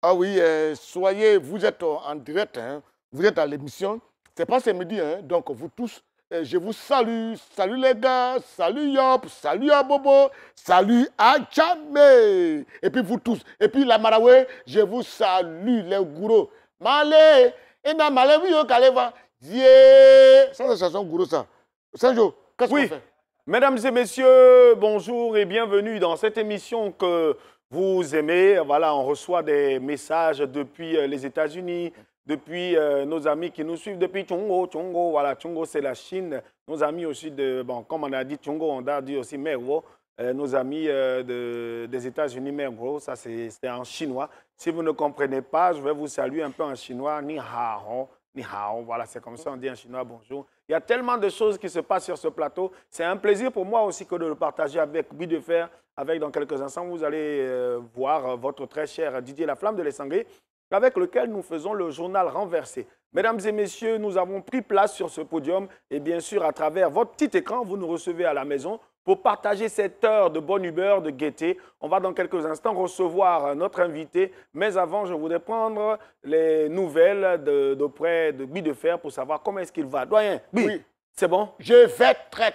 Ah oui, soyez, vous êtes en direct, hein, vous êtes à l'émission. C'est pas ce midi, hein, donc vous tous, je vous salue. Salut les gars, salut Yop, salut Abobo, salut Adjamé. Et puis vous tous, et puis la Maraoué, je vous salue les gourous. Malé, et dans Malé, oui, Kaleva, yeah. Ça, c'est la chanson gourou, ça. Sanjo, qu'est-ce qu'on fait? Mesdames et messieurs, bonjour et bienvenue dans cette émission que vous aimez. Voilà, on reçoit des messages depuis les États-Unis, depuis nos amis qui nous suivent depuis Tchongo. Tchongo, voilà, Tchongo, c'est la Chine. Nos amis aussi de, bon, comme on a dit Tchongo, on a dit aussi Merwo. Nos amis des États-Unis, Merwo, ça c'est en chinois. Si vous ne comprenez pas, je vais vous saluer un peu en chinois. Ni hao. Ni hao, voilà, c'est comme ça, on dit en chinois bonjour. Il y a tellement de choses qui se passent sur ce plateau. C'est un plaisir pour moi aussi que de le partager avec Guy de Fer. Avec dans quelques instants, vous allez voir votre très cher Didier Laflamme de l'Essangé, avec lequel nous faisons le journal renversé. Mesdames et messieurs, nous avons pris place sur ce podium et bien sûr, à travers votre petit écran, vous nous recevez à la maison pour partager cette heure de bonne humeur, de gaieté. On va dans quelques instants recevoir notre invité, mais avant, je voudrais prendre les nouvelles d'auprès de Guy de Fer pour savoir comment est-ce qu'il va. Doyen, oui, c'est bon? Je vais très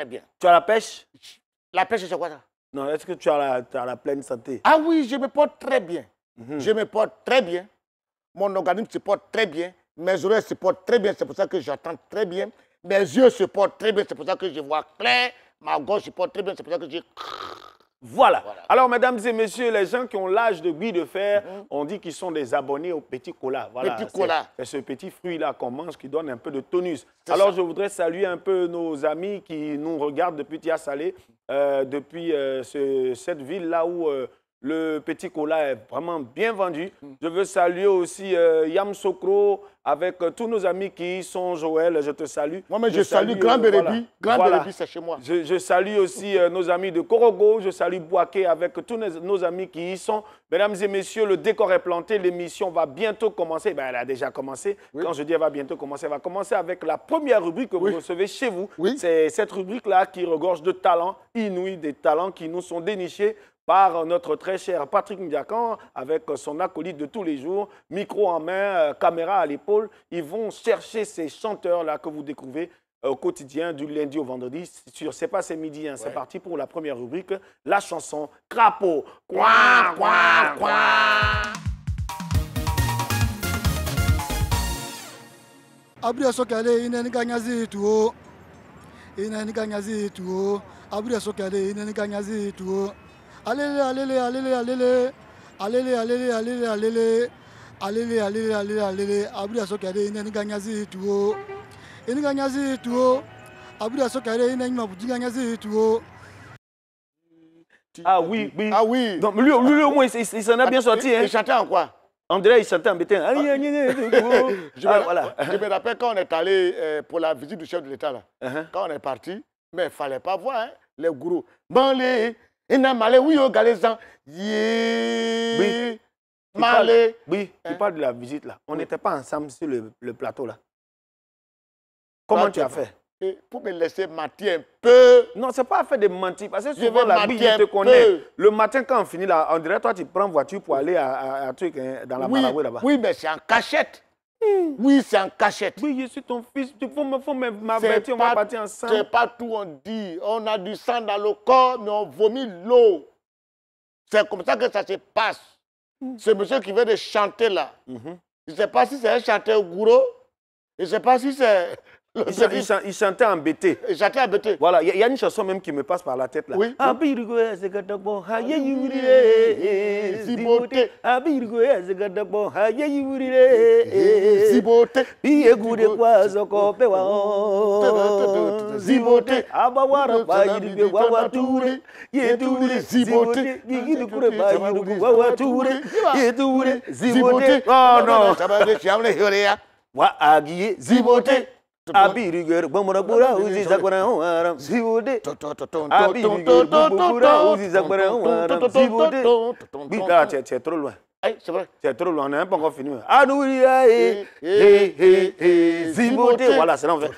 bien. Tu as la pêche? La pêche, c'est quoi ça? Non, est-ce que tu as la pleine santé? Ah oui, je me porte très bien. Je me porte très bien. Mon organisme se porte très bien. Mes oreilles se portent très bien. C'est pour ça que j'entends très bien. Mes yeux se portent très bien. C'est pour ça que je vois clair. Ma gorge se porte très bien. C'est pour ça que je... Voilà. Alors, mesdames et messieurs, les gens qui ont l'âge de Guy de Fer, on dit qu'ils sont des abonnés au petit cola. Voilà, petit cola. C'est ce petit fruit-là qu'on mange qui donne un peu de tonus. Alors, je voudrais saluer un peu nos amis qui nous regardent depuis Tia Salé, depuis cette ville-là où le petit cola est vraiment bien vendu. Je veux saluer aussi Yam Sokro avec tous nos amis qui sont Joël, je te salue. Moi, mais je salue Grand Bérébi. Grand Bérébi, c'est chez moi. Je salue aussi nos amis de Korogo. Je salue Boaké avec tous nos amis qui y sont. Mesdames et messieurs, le décor est planté. L'émission va bientôt commencer. Ben, elle a déjà commencé. Oui. Quand je dis elle va bientôt commencer, elle va commencer avec la première rubrique que vous recevez chez vous. Oui. C'est cette rubrique-là qui regorge de talents inouïs, des talents qui nous sont dénichés par notre très cher Patrick Ndiakan, avec son acolyte de tous les jours, micro en main, caméra à l'épaule. Ils vont chercher ces chanteurs-là que vous découvrez au quotidien, du lundi au vendredi. C'est pas c'est midi, hein, c'est parti pour la première rubrique, la chanson Crapaud. Quoi, quoi, quoi. Abria sokale ineni kanyazi tuo. Ineni kanyazi tuo. Abria sokale ineni kanyazi tuo. Allez, allez, allez, allez, allez, allez, allez, allez, allez, allez, allez, allez, allez, abria sokare ineni ganyazi tuo. Eni ganyazi tuo. Abria sokare ineni mabuji ganyazi tuo. Ah oui, oui. Ah oui. Donc lui au moins, il s'en a bien sorti. Hein. Il chantait en quoi? André, il chantait en bétain. Voilà. Je me rappelle quand on est allé pour la visite du chef de l'État, là. Quand on est parti, mais il ne fallait pas voir hein, les gourous. Bon, les... Il n'a malé, oui, au galaisan. Oui. Malé. Oui, tu parles de la visite là. On n'était pas ensemble sur le plateau là. Comment tu as fait? Pour me laisser mentir un peu. Non, c'est pas fait de mentir. Parce que souvent la vie, je te connais. Le matin, quand on finit là, on dirait toi, tu prends voiture pour aller à truc hein, dans la Malawi là-bas. Oui, mais c'est en cachette. Oui, c'est en cachette. Oui, je suis ton fils. Il faut m'avertir, on va partir ensemble. C'est pas tout on dit. On a du sang dans le corps, mais on vomit l'eau. C'est comme ça que ça se passe. Ce monsieur qui vient de chanter là, je ne sais pas si c'est un chanteur gourou. Je ne sais pas si c'est... Il chantait en bété. Il chantait en bété. Voilà, il y a une chanson même qui me passe par la tête là. Oui. Zibote. Zibote. Zibote. Abawara bayirigwe wawature. Yedure zibote. Yigidukure bayirigwe wawature. Yedure zibote. Oh non. Wa agiye zibote. Abirigwe bomorabura uzi zakwana haram zibote. Abirigwe bomorabura uzi zakwana haram zibote. Bida, tu es trop loin. Aïe, c'est vrai. C'est trop loin, on n'a même pas encore fini. Adouria, Ziboté. Voilà, c'est là on fait.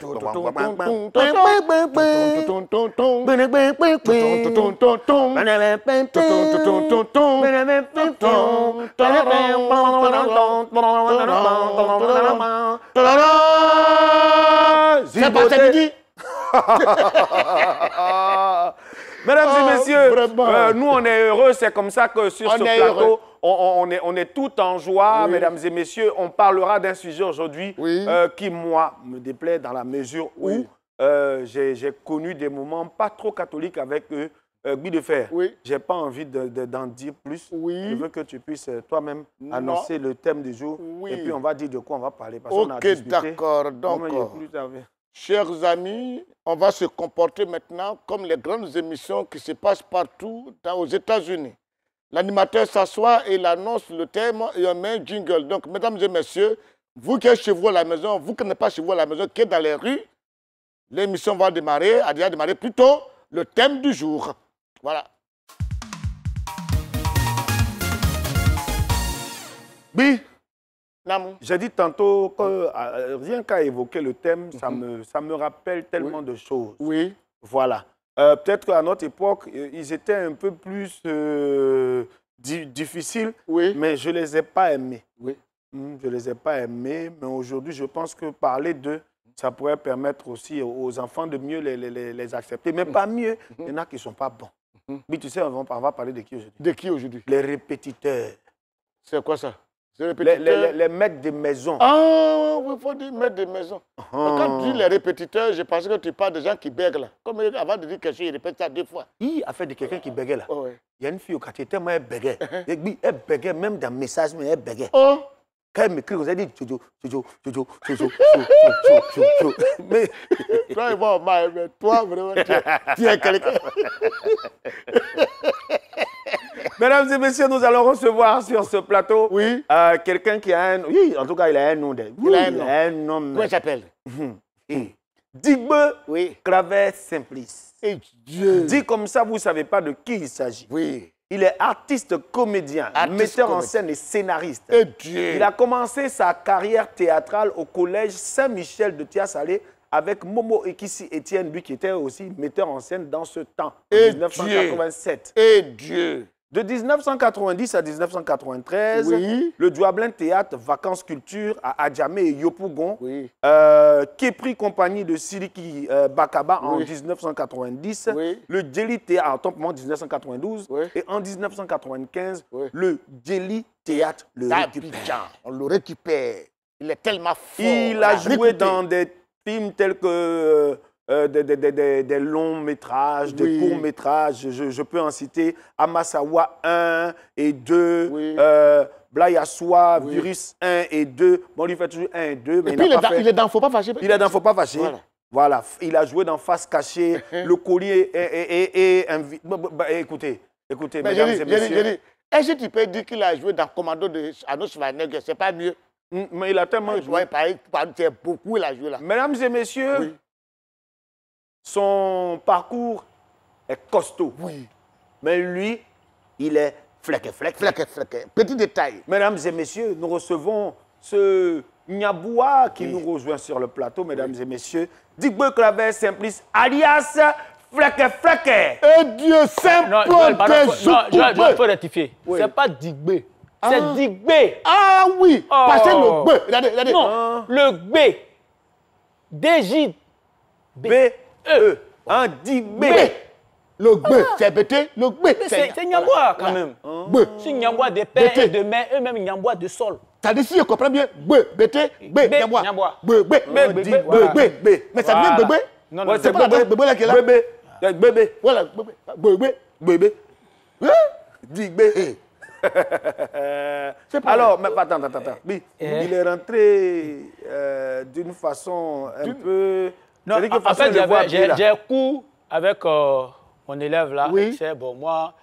C'est pas samedi. Mesdames et messieurs, nous on est heureux, c'est comme ça que sur ce plateau, on est tout en joie, mesdames et messieurs. On parlera d'un sujet aujourd'hui qui, moi, me déplaît dans la mesure où j'ai connu des moments pas trop catholiques avec Guy de Fer. J'ai pas envie d'en dire plus. Je veux que tu puisses toi-même annoncer le thème du jour et puis on va dire de quoi on va parler. Parce qu'on a discuté. D'accord. Donc, chers amis, on va se comporter maintenant comme les grandes émissions qui se passent partout aux États-Unis. L'animateur s'assoit et il annonce le thème et on met un jingle. Donc, mesdames et messieurs, vous qui êtes chez vous à la maison, vous qui n'êtes pas chez vous à la maison, qui êtes dans les rues, l'émission va démarrer, a déjà démarré plus tôt, le thème du jour. Voilà. Oui. Namou. J'ai dit tantôt que rien qu'à évoquer le thème, ça me rappelle tellement de choses. Oui. Voilà. Peut-être qu'à notre époque, ils étaient un peu plus difficiles, mais je ne les ai pas aimés. Je ne les ai pas aimés, mais aujourd'hui, je pense que parler d'eux, ça pourrait permettre aussi aux enfants de mieux les accepter. Mais pas mieux, il y en a qui ne sont pas bons. Mais tu sais, on va parler de qui aujourd'hui? De qui aujourd'hui? Les répétiteurs. C'est quoi ça? Les maîtres de maison. Ah, oui, il faut dire maîtres de maison. Quand tu dis les répétiteurs, je pense que tu parles de gens qui bèguent là. Comme avant de dire quelque chose, il répète ça 2 fois. Il a fait de quelqu'un qui bèguait là. Il y a une fille au quartier, tellement elle bèguait. Elle bèguait, même dans le message, mais elle bèguait. Quand elle m'écrit, vous avez dit Jojo. Mais toi, vraiment, tu es quelqu'un. Mesdames et messieurs, nous allons recevoir sur ce plateau quelqu'un qui a un... Oui, en tout cas, il a un nom. Il a un nom. Comment il s'appelle? Digbe Claver Simplice. Et Dieu. Dit comme ça, vous ne savez pas de qui il s'agit. Il est artiste, comédien, metteur en scène et scénariste. Et Dieu. Il a commencé sa carrière théâtrale au collège Saint-Michel de Tia-Salé avec Momo Ekisi Etienne, lui qui était aussi metteur en scène dans ce temps, en 1987. Et Dieu. De 1990 à 1993, le Douablin Théâtre Vacances Culture à Adjamé et Yopougon, Képri Compagnie de Siliki Bakaba en 1990, le Djeli Théâtre en top en 1992 et en 1995, le Djeli Théâtre le récupère. On le récupère. Il est tellement fort. Il a joué dans des films tels que... des longs métrages, des courts métrages, je peux en citer Amasawa 1 et 2, Blayaswa, Virus 1 et 2. Bon, lui fait toujours 1 et 2. Mais et puis il est dans Faut pas fâcher. Il est dans Faut pas fâcher. Voilà. Il a joué dans Face cachée, Le collier et écoutez, mesdames et messieurs. Est-ce que tu peux dire qu'il a joué dans Commando de Arnold Schwarzenegger? C'est pas mieux. Mais il a tellement joué. C'est beaucoup, il a joué là. Mesdames et messieurs, son parcours est costaud. Mais lui, il est fleque. Petit détail. Mesdames et messieurs, nous recevons ce Nyaboua qui nous rejoint sur le plateau, mesdames et messieurs. Digbe Claver Simplice, alias fleque. Et Dieu simple il faut rectifier. C'est pas Digbe. C'est Digbe. Ah oui. Parce que le B. Regardez. Non, le B. D-J-B. Un Digbe. Le B, c'est bêté, le B. C'est Nyambois quand même. B. C'est Nyambois de père et de mère, eux-mêmes Nyambois de sol. Ça dit si je comprends bien, B, bêté, B, Nyambois. B. Mais ça vient bébé? Non, c'est pas bébé là qui est là. Bébé. Voilà, bébé. Digbe. Alors, mais attends. Oui, il est rentré d'une façon un peu... Non, en fait, j'ai cours avec mon élève là. C'est bon, moi,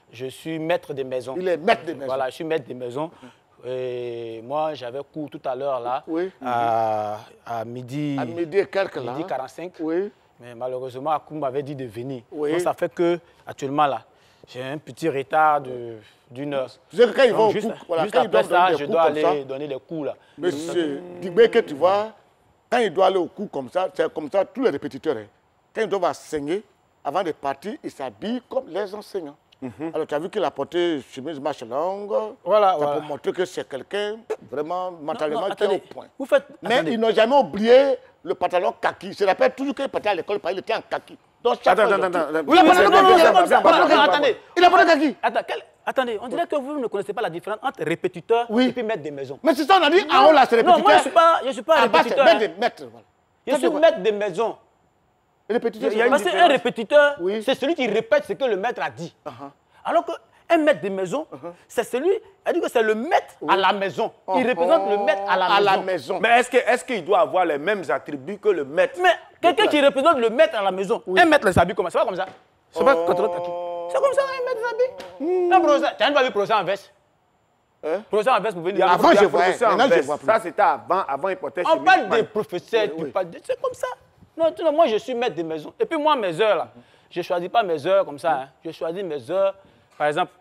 je suis maître de maison. Il est maître de maison. Voilà, je suis maître de maison. Et moi, j'avais cours tout à l'heure là, à midi. À midi et quelques là. Midi 45. Oui. Mais malheureusement, Akoum m'avait dit de venir. Donc ça fait que actuellement là, J'ai un petit retard d'une heure. Tu sais que quand ils vont au Juste, cours, voilà, juste quand ils après doivent ça, donner je des dois coups comme ça, aller donner les coups là. Monsieur Digbe, que tu vois, quand il doit aller au cours comme ça, c'est comme ça, tous les répétiteurs, hein, quand ils doivent enseigner, avant de partir, ils s'habillent comme les enseignants. Alors, tu as vu qu'il a porté chemise marche longue. Voilà, ça voilà. pour montrer que c'est quelqu'un vraiment mentalement qui est attendez. au point. Vous faites... Mais attendez. ils n'ont jamais oublié le pantalon kaki. Je rappelle toujours qu'il partait à l'école, il était en kaki. Donc, chaque fois, Oui, attendez. Il a porté kaki. Attendez, on dirait que vous ne connaissez pas la différence entre répétiteur et puis maître de maison. Mais c'est ça, on a dit, en haut là, c'est répétiteur. Non, moi, je ne suis pas répétiteur. Maître, voilà. Je suis maître de maison. Répétiteur, Parce qu'un répétiteur, Oui. c'est celui qui répète ce que le maître a dit. Alors qu'un maître de maison, c'est celui, elle dit que c'est le maître à la maison. Il représente le maître à la maison. Mais est-ce qu'il doit avoir les mêmes attributs que le maître? Mais quelqu'un qui représente le maître à la maison, un maître s'habille comment? C'est pas comme ça. C'est pas contre kaki. C'est comme ça, un maître s'habille. Un professeur, tu n'as pas vu professeur en veste? Professeur en veste, vous venez. Avant, je vois. Maintenant, je vois plus. Ça, c'était avant, il portait On parle chemise. des professeurs, c'est comme ça. Non, moi, je suis maître de maison. Et puis moi, mes heures, là, je ne choisis pas mes heures comme ça. Hein. Je choisis mes heures, par exemple,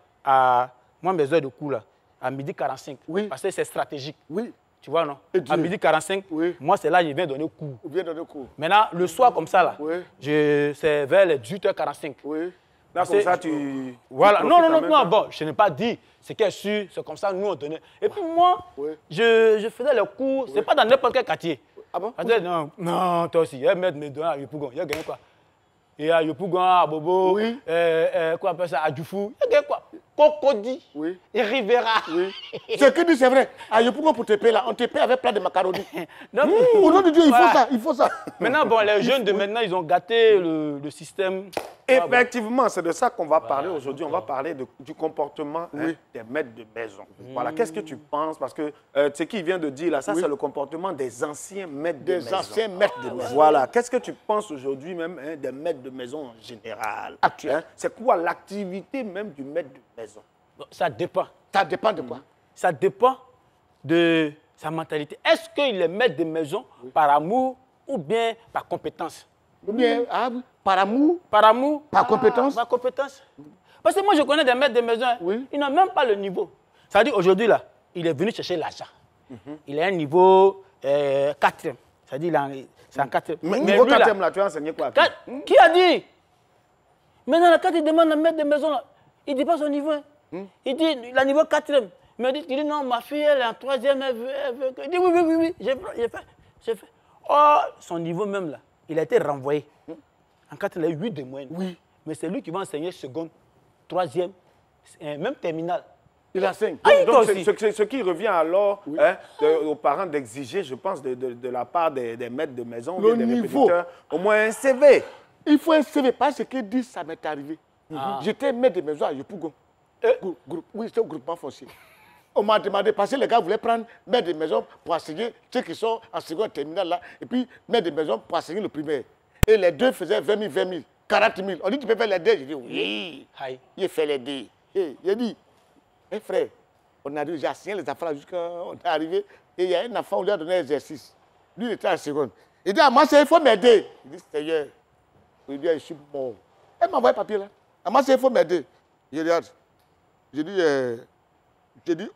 mes heures de cours, là, à 12h45. Oui. Parce que c'est stratégique. Oui. Tu vois, non? Et Dieu. À 12h45, Oui. moi, c'est là que je viens donner cours. Ou bien dans le cours. Maintenant, le soir, comme ça, là, Oui. c'est vers les 18h45. Oui. Là, comme ça, tu... Voilà. tu Non, profites en même temps. bon, je n'ai pas dit ce qu'elle su, c'est comme ça, nous, on donnait. Et puis moi, Oui. je faisais les cours, c'est pas dans n'importe quel quartier. Ah bon? Parce que, non, toi aussi, il y a mettre mes doigts à Yopougon, il y a gagné quoi? Il y a Yopougon, à Bobo, Oui. quoi on appelle ça, à Djoufou, il y a gagné quoi? Cocody, Oui. et Rivera. Oui. Ce que dit, c'est vrai. Ah, je pourquoi pour te payer là, on te paye avec plein de macaroni. Donc, Au nom de Dieu, il faut voilà. ça, il faut ça. Maintenant, bon, les jeunes de maintenant, ils ont gâté le système. Effectivement, c'est de ça qu'on va parler aujourd'hui. On va parler du comportement des maîtres de maison. Voilà, qu'est-ce que tu penses? Parce que ce qu'il vient de dire là, ça c'est le comportement des anciens maîtres de maison. Des anciens maîtres de maison. Voilà, qu'est-ce que tu penses aujourd'hui même des maîtres de maison en général? Actuel. C'est quoi l'activité même du maître de maison? Bon, ça dépend. Ça dépend de quoi? Ça dépend de sa mentalité. Est-ce qu'il est maître de maison par amour ou bien par compétence? Ou bien par amour, Par amour? par compétence? Par compétence. Parce que moi, je connais des maîtres de maison, Oui. ils n'ont même pas le niveau. Ça veut dire aujourd'hui, là, il est venu chercher l'argent. Il a un niveau 4e. Ça veut dire c'est en 4e. Mais niveau lui, là, 4e, là, tu as enseigné quoi? Qui a dit? Maintenant, quand il demande à maître de maison, là, il ne dit pas son niveau. Hein. Il dit, il a niveau 4e. Mais il dit, non, ma fille, elle est en 3e, elle veut. Il dit, oui, j'ai fait. Oh, son niveau même, là, il a été renvoyé. En 4e, il a eu 8 de moyenne. Oui. Mais c'est lui qui va enseigner seconde, 3e, même terminale. Il enseigne. Donc, ce qui revient alors aux parents d'exiger, je pense, de la part des maîtres de maison, Le des niveau. répétiteurs, au moins un CV. Il faut un CV, parce que dit, ça m'est arrivé. J'étais maître de maison à Yopougon. Oui, c'était au groupement foncier. On m'a demandé, parce que les gars voulaient prendre maître de maison pour enseigner ceux qui sont en seconde terminale là, et puis maître de maison pour enseigner le primaire. Et les deux faisaient 20 000, 40 000. On dit, tu peux faire les deux? J'ai dit, oui. Il fait les deux. Il a dit, frère, j'ai assigné les enfants là jusqu'à on est arrivé, et il y a un enfant, on lui a donné un exercice. Lui, il était en seconde. Il dit, moi, il faut m'aider. Il dit, Seigneur. Il dit, je suis mort. Elle m'a envoyé le papier là. Moi, il faut m'aider. Je regarde. J'ai dit,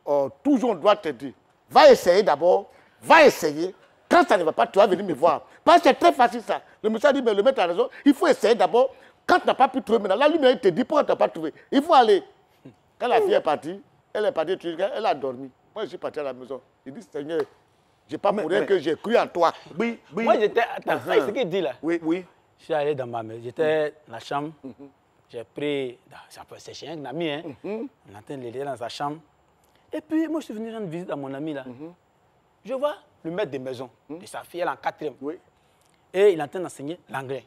toujours on doit t'aider. Va essayer d'abord, va essayer. Quand ça ne va pas, tu vas venir me voir. Parce que c'est très facile ça. Le monsieur a dit, mais le maître a raison, il faut essayer d'abord. Quand tu n'as pas pu trouver, maintenant, là, lui-même, il te dit, pourquoi tu n'as pas trouvé? Il faut aller. Quand la fille est partie, elle elle a dormi. Moi, je suis parti à la maison. Il dit, Seigneur, je n'ai pas pour rien que j'ai cru en toi. Oui. Moi, j'étais. Attends, c'est ce qu'il dit là. Oui. Je suis allé dans ma maison. J'étais dans la chambre. J'ai pris. C'est chez un ami, hein. On est en train de l'aider dans sa chambre. Et puis, moi, je suis venu rendre visite à mon ami là. Je vois le maître de maison de sa fille, elle est en 4e. Oui. Et il est en train d'enseigner l'anglais.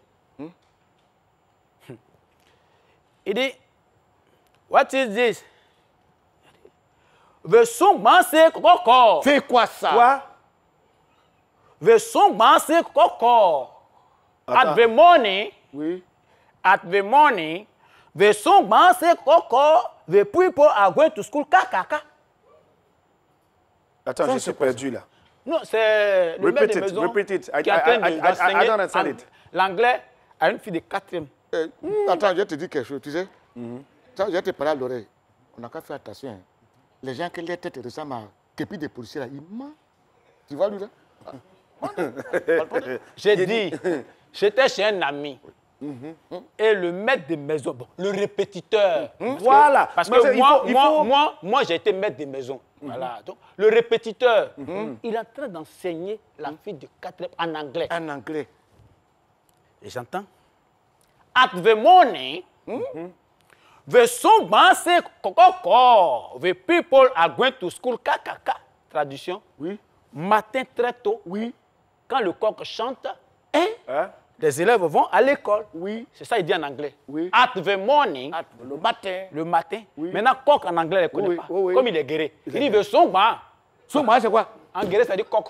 Il dit, what is this? C'est quoi ça? Quoi? At the morning, Oui. the people are going to school. Attends, je suis perdu là. Non, c'est le maître de maison repeat it. qui est en train I don't understand d'enseigner it. l'anglais à une fille de 4e. Attends, je te dis quelque chose, tu sais. Ça, j'ai te parlé à l'oreille. On n'a qu'à faire attention. Hein. Les gens qui les têtes ressemblent à képi des policiers, là, ils mentent. Tu vois, lui, là? J'ai dit, j'étais chez un ami. Et le maître de maison, bon, le répétiteur. Voilà. Parce Mais que moi j'ai été maître de maison. Voilà. Donc, le répétiteur, il est en train d'enseigner la fille de 4e en anglais. En anglais. Et j'entends. At the morning, the song say kokoko. The people are going to school. Kakaka. Traduction. Oui. Matin très tôt. Oui. Quand le coq chante, Hein? les élèves vont à l'école. Oui. C'est ça, il dit en anglais. Oui. At the morning. Le matin. Le matin. Oui. Maintenant, coq en anglais, il ne connaît Oui, pas. oui, oui. Comme il est guéri. Il dit le songba. Songba, c'est quoi? En guéri, ça dit coq.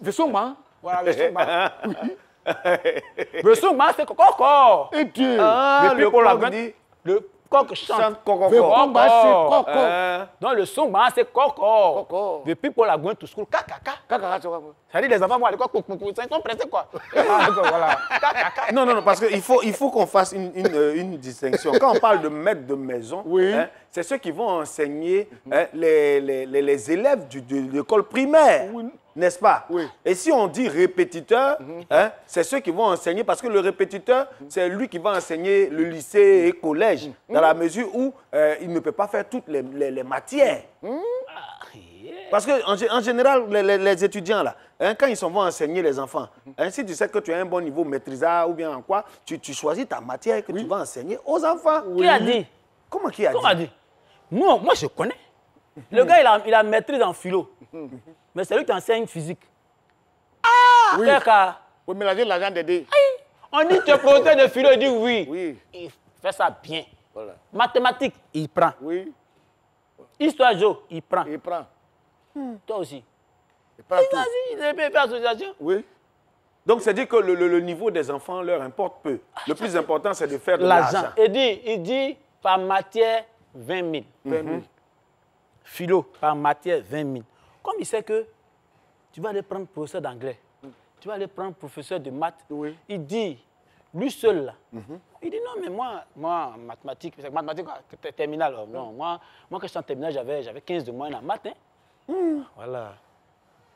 Le songba. Voilà, le songba. Le songba, c'est coq. Et Dieu. Ah, le coq dit... Le coq chante. Le songba, c'est coco. Donc, le songba, c'est coq. Coco. The people are going to school. Kakaka. Kakaka, c'est quoi? Ça dit, les enfants vont à l'école. Ils sont pressés, quoi. Voilà. Kakaka. Non, parce qu'il faut qu'on fasse une distinction. Quand on parle de maître de maison, Oui. hein, c'est ceux qui vont enseigner hein, les élèves de l'école primaire, Oui. n'est-ce pas? Oui. Et si on dit répétiteur, hein, c'est ceux qui vont enseigner, parce que le répétiteur, c'est lui qui va enseigner le lycée et collège, dans la mesure où il ne peut pas faire toutes les matières. Parce qu'en général, les étudiants, là, hein, quand ils vont enseigner les enfants, hein, si tu sais que tu as un bon niveau maîtrisard ou bien en quoi, tu choisis ta matière que tu vas enseigner aux enfants. Qui a dit? Comment qui a dit? Comment a dit? Moi, je connais. Le gars, il a maîtrise en philo. Mais c'est lui qui enseigne physique. Ah! Oui. Kaka. Vous mélangez l'argent des dés. On dit, tu es professeur de philo, il dit oui. Oui. Il fait ça bien. Voilà. Mathématiques, il prend. Oui. Histoire géo, il prend. Il prend. Toi aussi. Il prend tout. Vas-y, il fait association. Oui. Donc, c'est dire que le niveau des enfants leur importe peu. Le plus important, c'est de faire de L'argent. l'argent. Il dit par matière 20 000. 20 000. Philo, par matière 20 000. Comme il sait que tu vas aller prendre professeur d'anglais, tu vas aller prendre professeur de maths, Oui. il dit, lui seul là, il dit non, mais moi mathématiques, mathématiques, terminale, non, moi quand je suis en terminale, j'avais 15 de moyenne en maths. Hein. Voilà.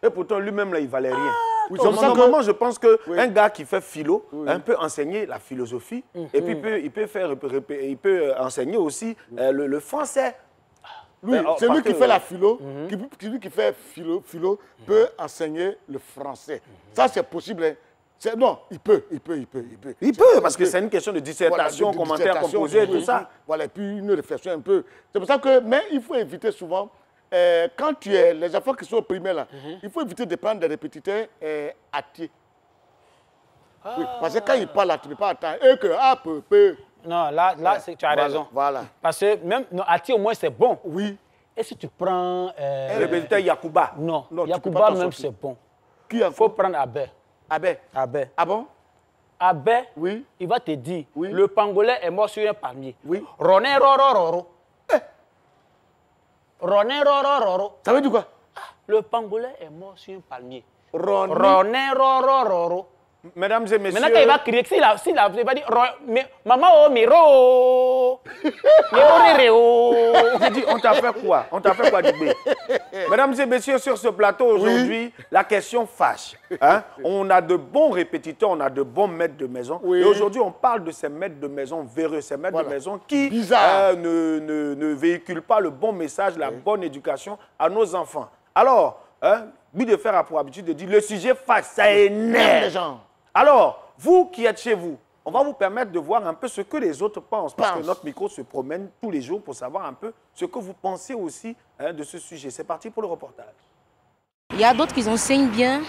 Et pourtant, lui-même, là, il ne valait rien. Oui, Donc, c'est pour ça normalement, que- je pense qu'un Oui. gars qui fait philo hein, peut enseigner la philosophie et puis il peut enseigner aussi le français. Lui, c'est parce lui qui que- fait la philo, celui qui fait philo peut enseigner le français. Ça, c'est possible. Hein. Non, il peut. Il peut, parce que c'est une question de dissertation, Voilà, de commentaire dissertation, composé, oui, tout ça. Voilà, et puis une réflexion un peu. C'est pour ça que, mais il faut éviter souvent, quand tu es, les enfants qui sont primaires là, il faut éviter de prendre des répétiteurs hâtiers. Oui, parce que quand ils parlent là, tu ne peux pas attendre. Et que, peu. Non, là tu as raison. Voilà. Parce que même, Ati au moins c'est bon. Oui. Et si tu prends... Le répétiteur Yakuba. non, Non, tu peux Yakuba pas t'en même sortir. c'est bon. Qui a Il faut prendre Abé. Abé. Abé. Ah bon? Abé, Oui. il va te dire, Oui. le pangolais est mort sur un palmier. Oui. Roné roro roro. Roné roro roro. Ça veut dire quoi? Le pangolais est mort sur un palmier. Ron. Roné roro roro. Mesdames et messieurs, Maintenant, quand il va crier, il va dire, maman, oh, miro. Miro, j'ai dit, on t'a fait quoi? On t'a fait quoi, Dubé? Mesdames et messieurs, sur ce plateau aujourd'hui, la question fâche. Hein? On a de bons répétiteurs, on a de bons maîtres de maison. Oui. Et aujourd'hui, on parle de ces maîtres de maison véreux, ces maîtres Voilà. de maison qui Bizarre. ne véhiculent pas le bon message, la bonne éducation à nos enfants. Alors, hein, lui de faire pour habitude de dire, le sujet fâche, ça énerve les gens. Alors, vous qui êtes chez vous, on va vous permettre de voir un peu ce que les autres pensent, parce que Pense. notre micro se promène tous les jours pour savoir un peu ce que vous pensez aussi hein, de ce sujet. C'est parti pour le reportage. Il y a d'autres qui enseignent bien.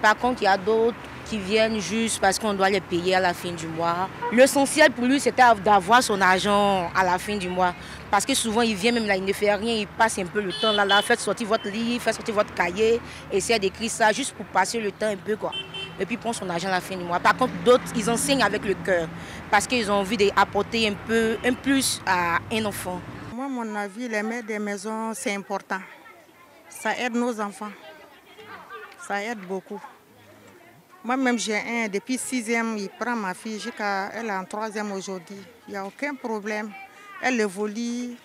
Par contre, il y a d'autres qui viennent juste parce qu'on doit les payer à la fin du mois. L'essentiel pour lui, c'était d'avoir son argent à la fin du mois. Parce que souvent, il vient même là, il ne fait rien, il passe un peu le temps là, faites sortir votre livre, faites sortir votre cahier, essayez d'écrire ça juste pour passer le temps un peu, quoi. Et puis, prend son argent à la fin du mois. Par contre, d'autres, ils enseignent avec le cœur parce qu'ils ont envie d'apporter un plus à un enfant. Moi, mon avis, les mères des maisons, c'est important. Ça aide nos enfants. Ça aide beaucoup. Moi-même, j'ai un, depuis 6e, il prend ma fille jusqu'à elle est en 3e aujourd'hui. Il n'y a aucun problème. elle évolue.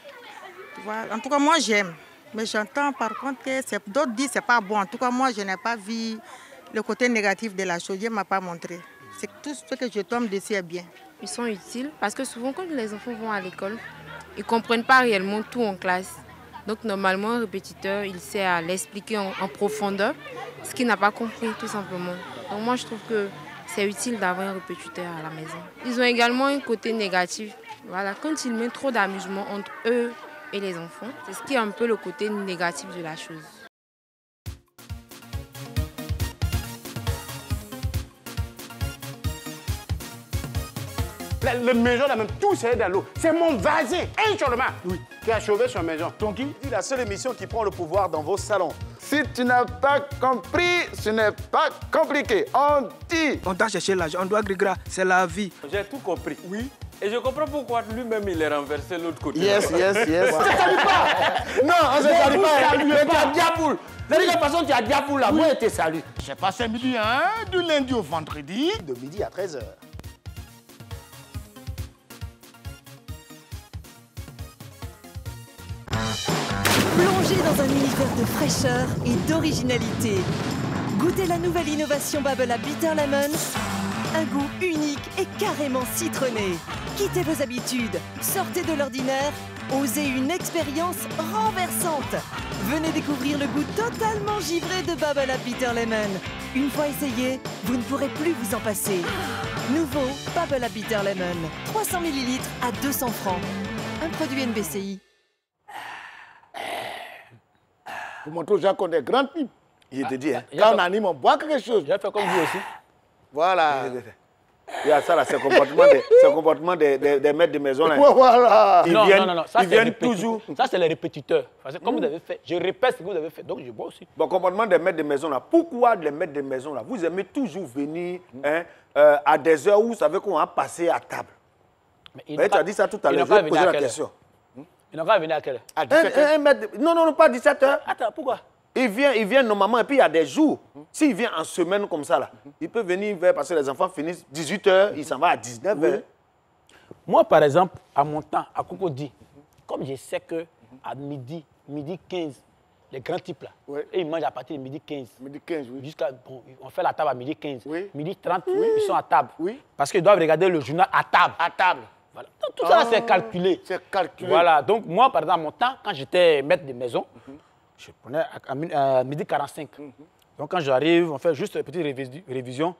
Tu vois. En tout cas, moi, j'aime. Mais j'entends par contre que d'autres disent que ce n'est pas bon. En tout cas, moi, je n'ai pas vu le côté négatif de la chose. Dieu ne m'a pas montré. C'est tout ce que je tombe dessus est bien. Ils sont utiles parce que souvent, quand les enfants vont à l'école, ils ne comprennent pas réellement tout en classe. Donc, normalement, un répétiteur, il sait à l'expliquer en profondeur ce qu'il n'a pas compris, tout simplement. Donc, moi, je trouve que c'est utile d'avoir un répétiteur à la maison. Ils ont également un côté négatif. Voilà, quand ils mettent trop d'amusement entre eux et les enfants, c'est ce qui est un peu le côté négatif de la chose. La maison, là même, tout c'est dans l'eau. C'est mon voisin, un seulement, qui a sauvé sa maison. Donc, C'est la seule émission qui prend le pouvoir dans vos salons. Si tu n'as pas compris, ce n'est pas compliqué. On dit. On doit chercher l'argent, on doit grégra, c'est la vie. j'ai tout compris. Oui. Et je comprends pourquoi lui-même il est renversé de l'autre côté. Yes, yes, yes. Non, on ne se salue pas. Mais tu as diaboule. De toute façon, tu as diaboule là. Moi, je te salue. J'ai passé midi, hein, du lundi au vendredi. De midi à 13h. Plongez dans un univers de fraîcheur et d'originalité. Goûtez la nouvelle innovation Bubble à Bitter Lemon. Un goût unique et carrément citronné. Quittez vos habitudes, sortez de l'ordinaire, osez une expérience renversante. Venez découvrir le goût totalement givré de Bubble à Bitter Lemon. Une fois essayé, vous ne pourrez plus vous en passer. Nouveau Bubble à Bitter Lemon. 300 ml à 200 francs. Un produit NBCI. Vous montrez aux gens qu'on est grand type. Il te dit, hein. Quand on anime, on boit quelque chose. J'ai fait comme vous aussi. Voilà. Il y a ça là, c'est le comportement des maîtres de maison. Là. Voilà. Non. Ça, Ils viennent c'est les toujours. Ça, c'est les répétiteurs. Parce que comme vous avez fait, je répète ce que vous avez fait, donc je bois aussi. Bon, comportement des maîtres de maison là. Pourquoi les maîtres de maison là, vous aimez toujours venir à des heures où vous savez qu'on va passer à table? Mais tu as dit ça tout à l'heure, je vais poser la question. Il n'a pas venir à quelle heure? À 17h. Non, pas 17h. Attends, pourquoi? Il vient normalement et puis il y a des jours. S'il vient en semaine comme ça là, il peut venir parce que les enfants finissent 18h, il s'en va à 19h. Moi, par exemple, à mon temps, à Cocody, comme je sais que à midi 15, les grands types là, et ils mangent à partir de midi 15. Midi 15, oui. Jusqu'à, bon, on fait la table à midi 15. Oui. Midi 30, ils sont à table. Oui. Parce qu'ils doivent regarder le journal à table. À table. Voilà. Donc, tout ça, c'est calculé. C'est calculé. Voilà. Donc, moi, par exemple, à mon temps, quand j'étais maître de maison, je prenais à midi 45. Donc, quand j'arrive, on fait juste une petite révision.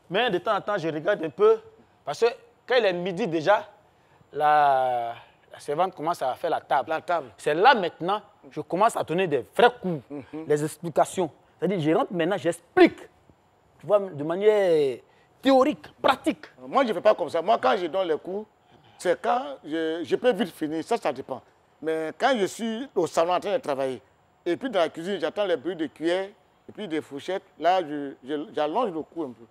Mais de temps en temps, je regarde un peu. Parce que quand il est midi déjà, la servante commence à faire la table. La table. C'est là maintenant, je commence à donner des vrais coups, des explications. C'est-à-dire, je rentre maintenant, j'explique. Tu vois, de manière théorique, pratique. Moi, je ne fais pas comme ça. Moi, quand je donne les cours, c'est quand je peux vite finir. Ça dépend. Mais quand je suis au salon en train de travailler, et puis dans la cuisine, j'attends les bruits de cuillère et puis des fourchettes, là, j'allonge le cours un peu.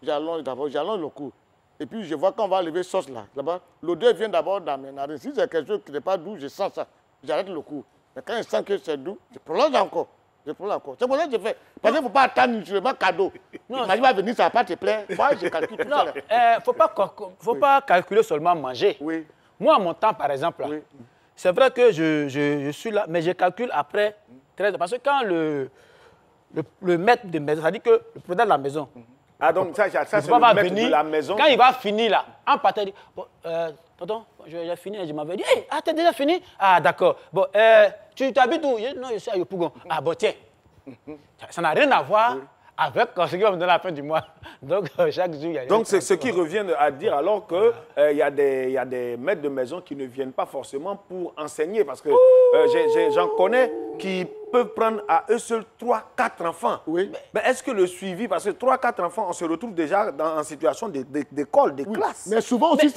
J'allonge le cours. Et puis, je vois qu'on va lever sauce là-bas. L'odeur vient d'abord dans mes narines. Si c'est quelque chose qui n'est pas doux, je sens ça. J'arrête le cours. Mais quand je sens que c'est doux, je prolonge encore. C'est pour ça que je fais. Parce qu'il ne faut pas attendre mutuellement cadeau. Imagine va venir, ça ne va pas te plaire. Moi, je calcule tout ça. Non, il ne faut pas calculer seulement manger. Oui. Moi, à mon temps, par exemple, Oui. c'est vrai que je suis là, mais je calcule après 13 heures. Parce que quand le maître de maison, c'est-à-dire que le président de la maison, Donc ça c'est le le maître venir, de la maison. quand il va finir là, en partant, il dit, bon, tonton, j'ai fini, je m'avais dit, hey, t'as déjà fini? Ah, d'accord. Bon, tu habites où? Non, je suis à Yopougon. Ah, bon, tiens. Ça n'a rien à voir avec ce qui va me donner à la fin du mois. Donc, chaque jour, il y a... Donc, c'est ce qui revient à dire alors qu'il y a des maîtres de maison qui ne viennent pas forcément pour enseigner. Parce que j'en connais qui peuvent prendre à eux seuls 3-4 enfants. Oui. Mais est-ce que le suivi, parce que 3-4 enfants, on se retrouve déjà en situation d'école, de classe. Mais souvent aussi,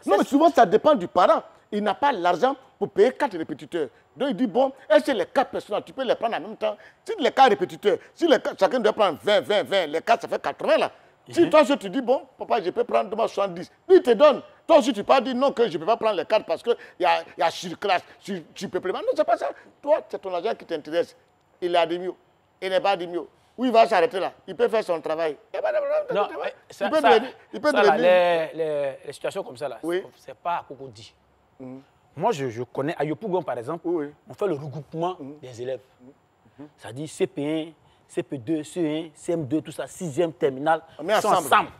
mais souvent, ça dépend du parent. Il n'a pas l'argent pour payer 4 répétiteurs. Donc, il dit, bon, est-ce que les 4 personnes, tu peux les prendre en même temps? Si les 4 répétiteurs, si chacun doit prendre 20, les 4, ça fait 80 là. Si toi, tu dis, bon, papa, je peux prendre 70, lui, il te donne. Toi aussi, tu ne peux pas dire non, que je ne peux pas prendre les 4 parce qu'il y a surclasse, surpeuplement. Non, c'est pas ça. Toi, c'est ton argent qui t'intéresse. Il a dit mieux. Il n'est pas dit mieux. Où il va s'arrêter là? Il peut faire son travail. Non, il peut devenir. Les situations comme ça, là, Oui. c'est pas à Cocody. Moi, je connais à Yopougon, par exemple, Oui. on fait le regroupement des élèves. Ça dit CP1, CP2, CE1, CM2, tout ça, 6e terminale. On met ils sont ensemble.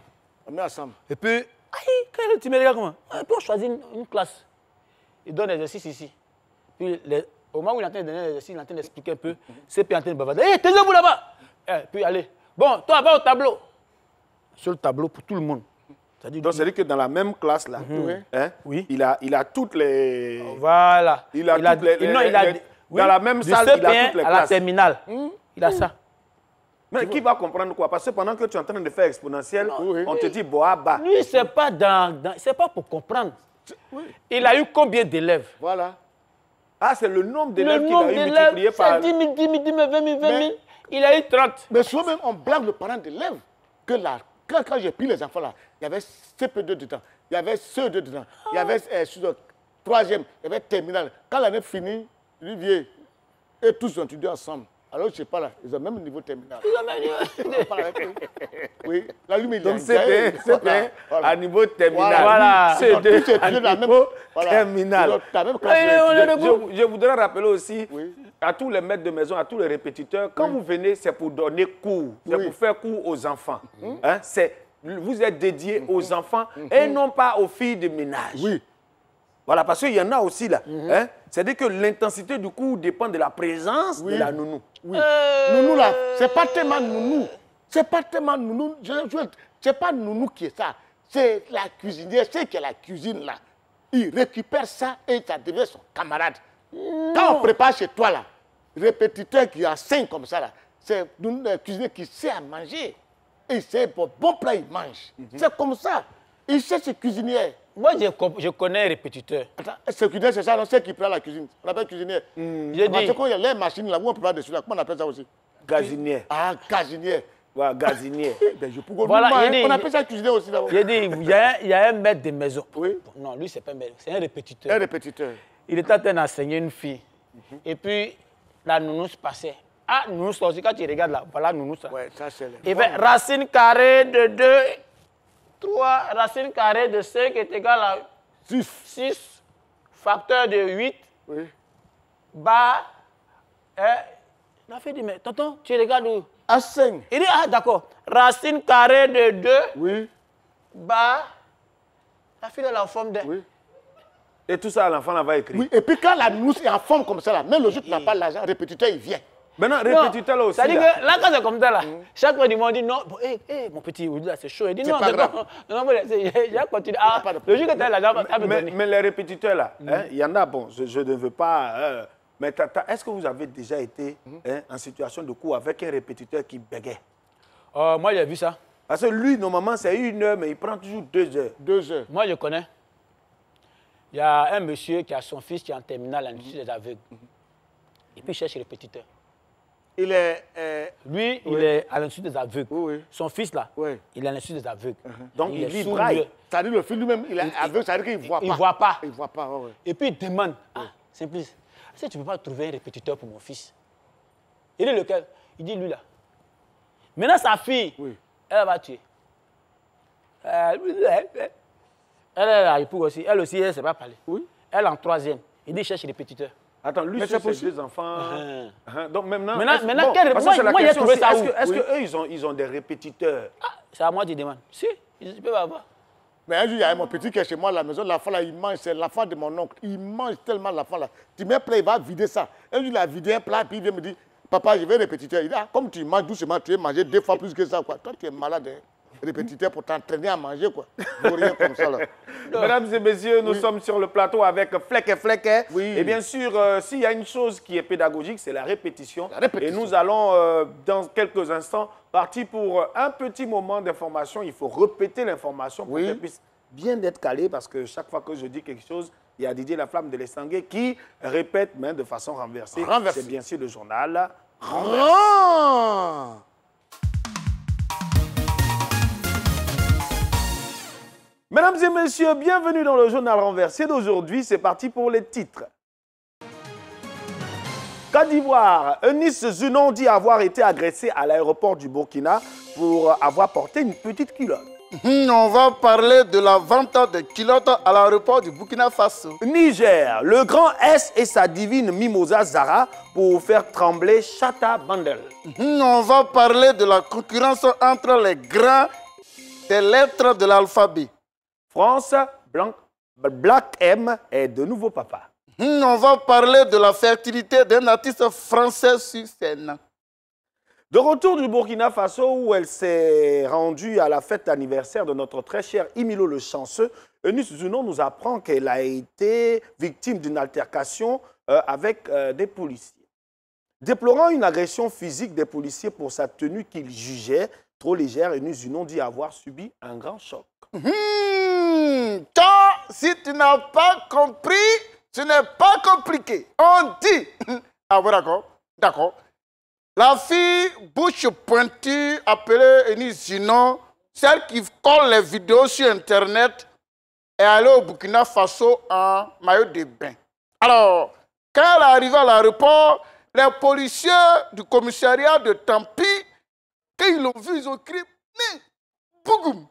On met ensemble. Et puis, quand tu me regardes comment? Et puis on choisit une classe. Il donne l'exercice ici. Puis au moment où il est en train de donner l'exercice, il est en train d'expliquer un peu. CP en train de bavarder. Hé, taisez-vous là-bas. Puis allez. Bon, toi, va au tableau. Sur le tableau pour tout le monde. Donc, c'est-à-dire que dans la même classe, là, oui. il a toutes les... Voilà. Il a toutes les... Dans la même salle, il a toutes les à classes. la terminale. Il a ça. Mais qui va comprendre quoi? Parce que pendant que tu es en train de faire exponentiel, on te dit boaba. Lui, c'est pas c'est pas pour comprendre. Il a eu combien d'élèves? Voilà. Ah, c'est le nombre d'élèves qu'il a eu multiplié par... 10 000, 10 000, 10 000, 20 000, 20 000. Il a eu 30. Mais souvent même, on blague le parent d'élève que là, quand j'ai pris les enfants là, il y avait CP2 dedans, il y avait CE2 dedans, il y avait sur le 3e, il y avait terminal. Quand l'année finie, lui vient et tous ont étudié ensemble. Alors je sais pas là, ils ont le même niveau terminal. Ils ont le même niveau. Oui, là lui, il donc CP à niveau terminal. Voilà. C2 à niveau terminal. Je voudrais rappeler aussi à tous les maîtres de maison, à tous les répétiteurs, quand vous venez, c'est pour donner cours, c'est pour faire cours aux enfants. Hein? Vous êtes dédié aux enfants et non pas aux filles de ménage. Oui. Voilà, parce qu'il y en a aussi là. Hein? C'est-à-dire que l'intensité du cours dépend de la présence de la nounou. Oui. Nounou là, c'est pas tellement nounou. C'est pas tellement nounou. C'est pas nounou qui est ça. C'est la cuisinière, c'est qui est la cuisine là. Il récupère ça et ça devient son camarade. Quand on prépare chez toi là, répétiteur qui a 5 comme ça là, c'est un cuisinier qui sait à manger. Et c'est pour bon plat, il mange. C'est comme ça. Il cherche ses cuisinières. Moi, je connais un répétiteur. Attends, ce cuisinier, c'est ça, on sait qui prend la cuisine. On appelle cuisinière. J'ai Parce dit. qu'il y a les machines là où on prépare dessus là, comment on appelle ça aussi? Gazinière. Ah, gazinière. Voilà, gazinière. Voilà, on appelle ça cuisinière aussi là. J'ai dit, il y a un maître de maison. Oui. Non, lui, c'est pas un maître, c'est un répétiteur. Un répétiteur. Il était en train d'enseigner une fille. Et puis, la nounousse passait. Ah, nounousse aussi, quand tu regardes là, voilà nounousse. Ouais, ça c'est le... Il fait racine carrée de 2, 3, racine carrée de 5 est égal à 6, facteur de 8, oui. Bas, il a fait dit, mais tonton, tu regardes où? À 5. Il dit, ah d'accord, racine carrée de 2, oui. Bas, la fille est en forme de... Oui. Et tout ça, l'enfant là va écrire. Oui, et puis quand la nounou est en forme comme ça là, même le jour où tu n'as pas l'argent, le répétiteur il vient. Maintenant, répétiteur là aussi. C'est-à-dire que là, quand c'est comme ça, là, chaque fois, ils m'ont dit non, mon petit, là, c'est chaud. Il dit non, c'est pas non, j'ai continué. Ah, le jour que tu as l'argent, mais les répétiteurs là, il y en a, bon, je ne veux pas. Mais est-ce que vous avez déjà été en situation de cours avec un répétiteur qui bégait? Moi, j'ai vu ça. Parce que lui, normalement, c'est 1 heure, mais il prend toujours 2 heures. 2 heures. Moi, je connais. Il y a un monsieur qui a son fils qui est en terminale à l'Institut des aveugles. Et puis, il cherche répétiteur. Il est... Lui, il est à l'Institut des aveugles. Oui. Son fils, là, il est à l'Institut des aveugles. Donc, il lit braille. C'est-à-dire le fils lui-même, il est aveugle, ça veut dire qu'il ne voit pas. Il ne voit pas. Il ne voit pas, oui. Et puis, il demande, Simplice, est-ce que tu ne peux pas trouver un répétiteur pour mon fils? Il dit lequel? Il dit lui, là. Maintenant, sa fille, elle va tuer. Elle est là, aussi. Elle aussi, elle ne sait pas parler. Oui. Elle est en 3e. Il dit, cherche répétiteur. Attends, lui, c'est ses 2 enfants. Donc maintenant, moi, j'ai trouvé ça où? Est-ce qu'eux, ils ont des répétiteurs? C'est à moi que tu demandes. Si, ils peuvent avoir. Mais un jour, il y a mon petit qui est chez moi à la maison. L'enfant, là, il mange. C'est l'enfant de mon oncle. Il mange tellement l'enfant, là. Tu mets un plat, il va vider ça. Un jour, il a vidé un plat, puis il vient me dire, papa, je vais répétiteur. Il dit, comme tu manges doucement, tu veux manger 2 fois plus que ça, quoi. Toi, tu es malade, hein. Répétiteur pour t'entraîner à manger, quoi. Rien comme ça, là. Mesdames et messieurs, nous sommes sur le plateau avec Fleck et Fleck. Et bien sûr, s'il y a une chose qui est pédagogique, c'est la répétition. Et nous allons, dans quelques instants, partir pour un petit moment d'information. Il faut répéter l'information pour qu'elle puisse bien être calée, parce que chaque fois que je dis quelque chose, il y a Didier Laflamme de l'Estanguet qui répète, mais de façon renversée. C'est bien sûr le journal Renversé. Mesdames et messieurs, bienvenue dans le journal renversé d'aujourd'hui. C'est parti pour les titres. Côte d'Ivoire, Eunice Zunon dit avoir été agressée à l'aéroport du Burkina pour avoir porté une petite culotte. On va parler de la vente de culottes à l'aéroport du Burkina Faso. Niger, le grand S et sa divine Mimosa Zara pour faire trembler Chata Bandel. On va parler de la concurrence entre les grands des lettres de l'alphabet. France, Black M est de nouveau papa. On va parler de la fertilité d'un artiste français sur scène. De retour du Burkina Faso où elle s'est rendue à la fête d'anniversaire de notre très cher Imilo le Chanceux, Eunice Zuno nous apprend qu'elle a été victime d'une altercation avec des policiers. Déplorant une agression physique des policiers pour sa tenue qu'il jugeait trop légère, Eunice Zuno dit avoir subi un grand choc. Si tu n'as pas compris, ce n'est pas compliqué. On dit... Ah oui, d'accord. D'accord. La fille bouche pointue appelée Eunice Zuno, celle qui colle les vidéos sur Internet, est allée au Burkina Faso en maillot de bain. Alors, quand elle est arrivée à l'aéroport, les policiers du commissariat de Tampi, quand ils l'ont vu, ils ont crié « Bougoum !»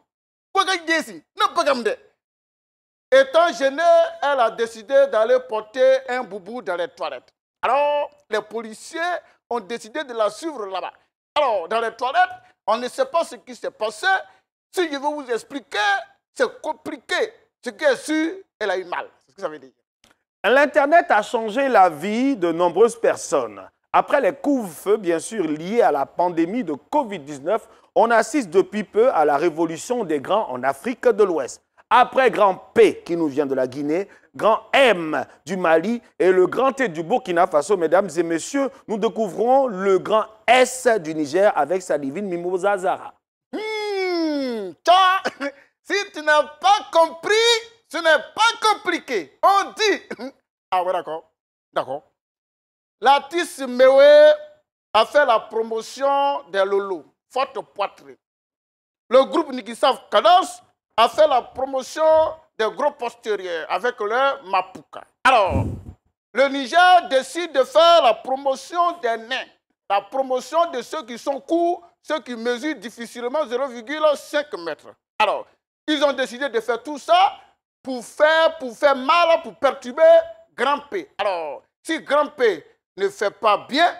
Étant gênée, elle a décidé d'aller porter un boubou dans les toilettes. Alors, les policiers ont décidé de la suivre là-bas. Alors, dans les toilettes, on ne sait pas ce qui s'est passé. Si je veux vous expliquer, c'est compliqué. Ce qui est sûr, elle a eu mal. C'est ce que ça veut dire. L'Internet a changé la vie de nombreuses personnes. Après les couvre-feux, bien sûr, liés à la pandémie de Covid-19, on assiste depuis peu à la révolution des grands en Afrique de l'Ouest. Après grand P qui nous vient de la Guinée, grand M du Mali et le grand T du Burkina Faso, mesdames et messieurs, nous découvrons le grand S du Niger avec sa divine Mimosa Zara. Si tu n'as pas compris, ce n'est pas compliqué. On dit... Ah ouais, d'accord. D'accord. L'artiste Mewe a fait la promotion des Lolo, forte poitrine. Le groupe Nikisav Kados a fait la promotion des gros postérieurs avec le Mapuka. Alors, le Niger décide de faire la promotion des nains, la promotion de ceux qui sont courts, ceux qui mesurent difficilement 0,5 mètres. Alors, ils ont décidé de faire tout ça pour faire mal, pour perturber Grand P. Alors, si Grand P ne fait pas bien,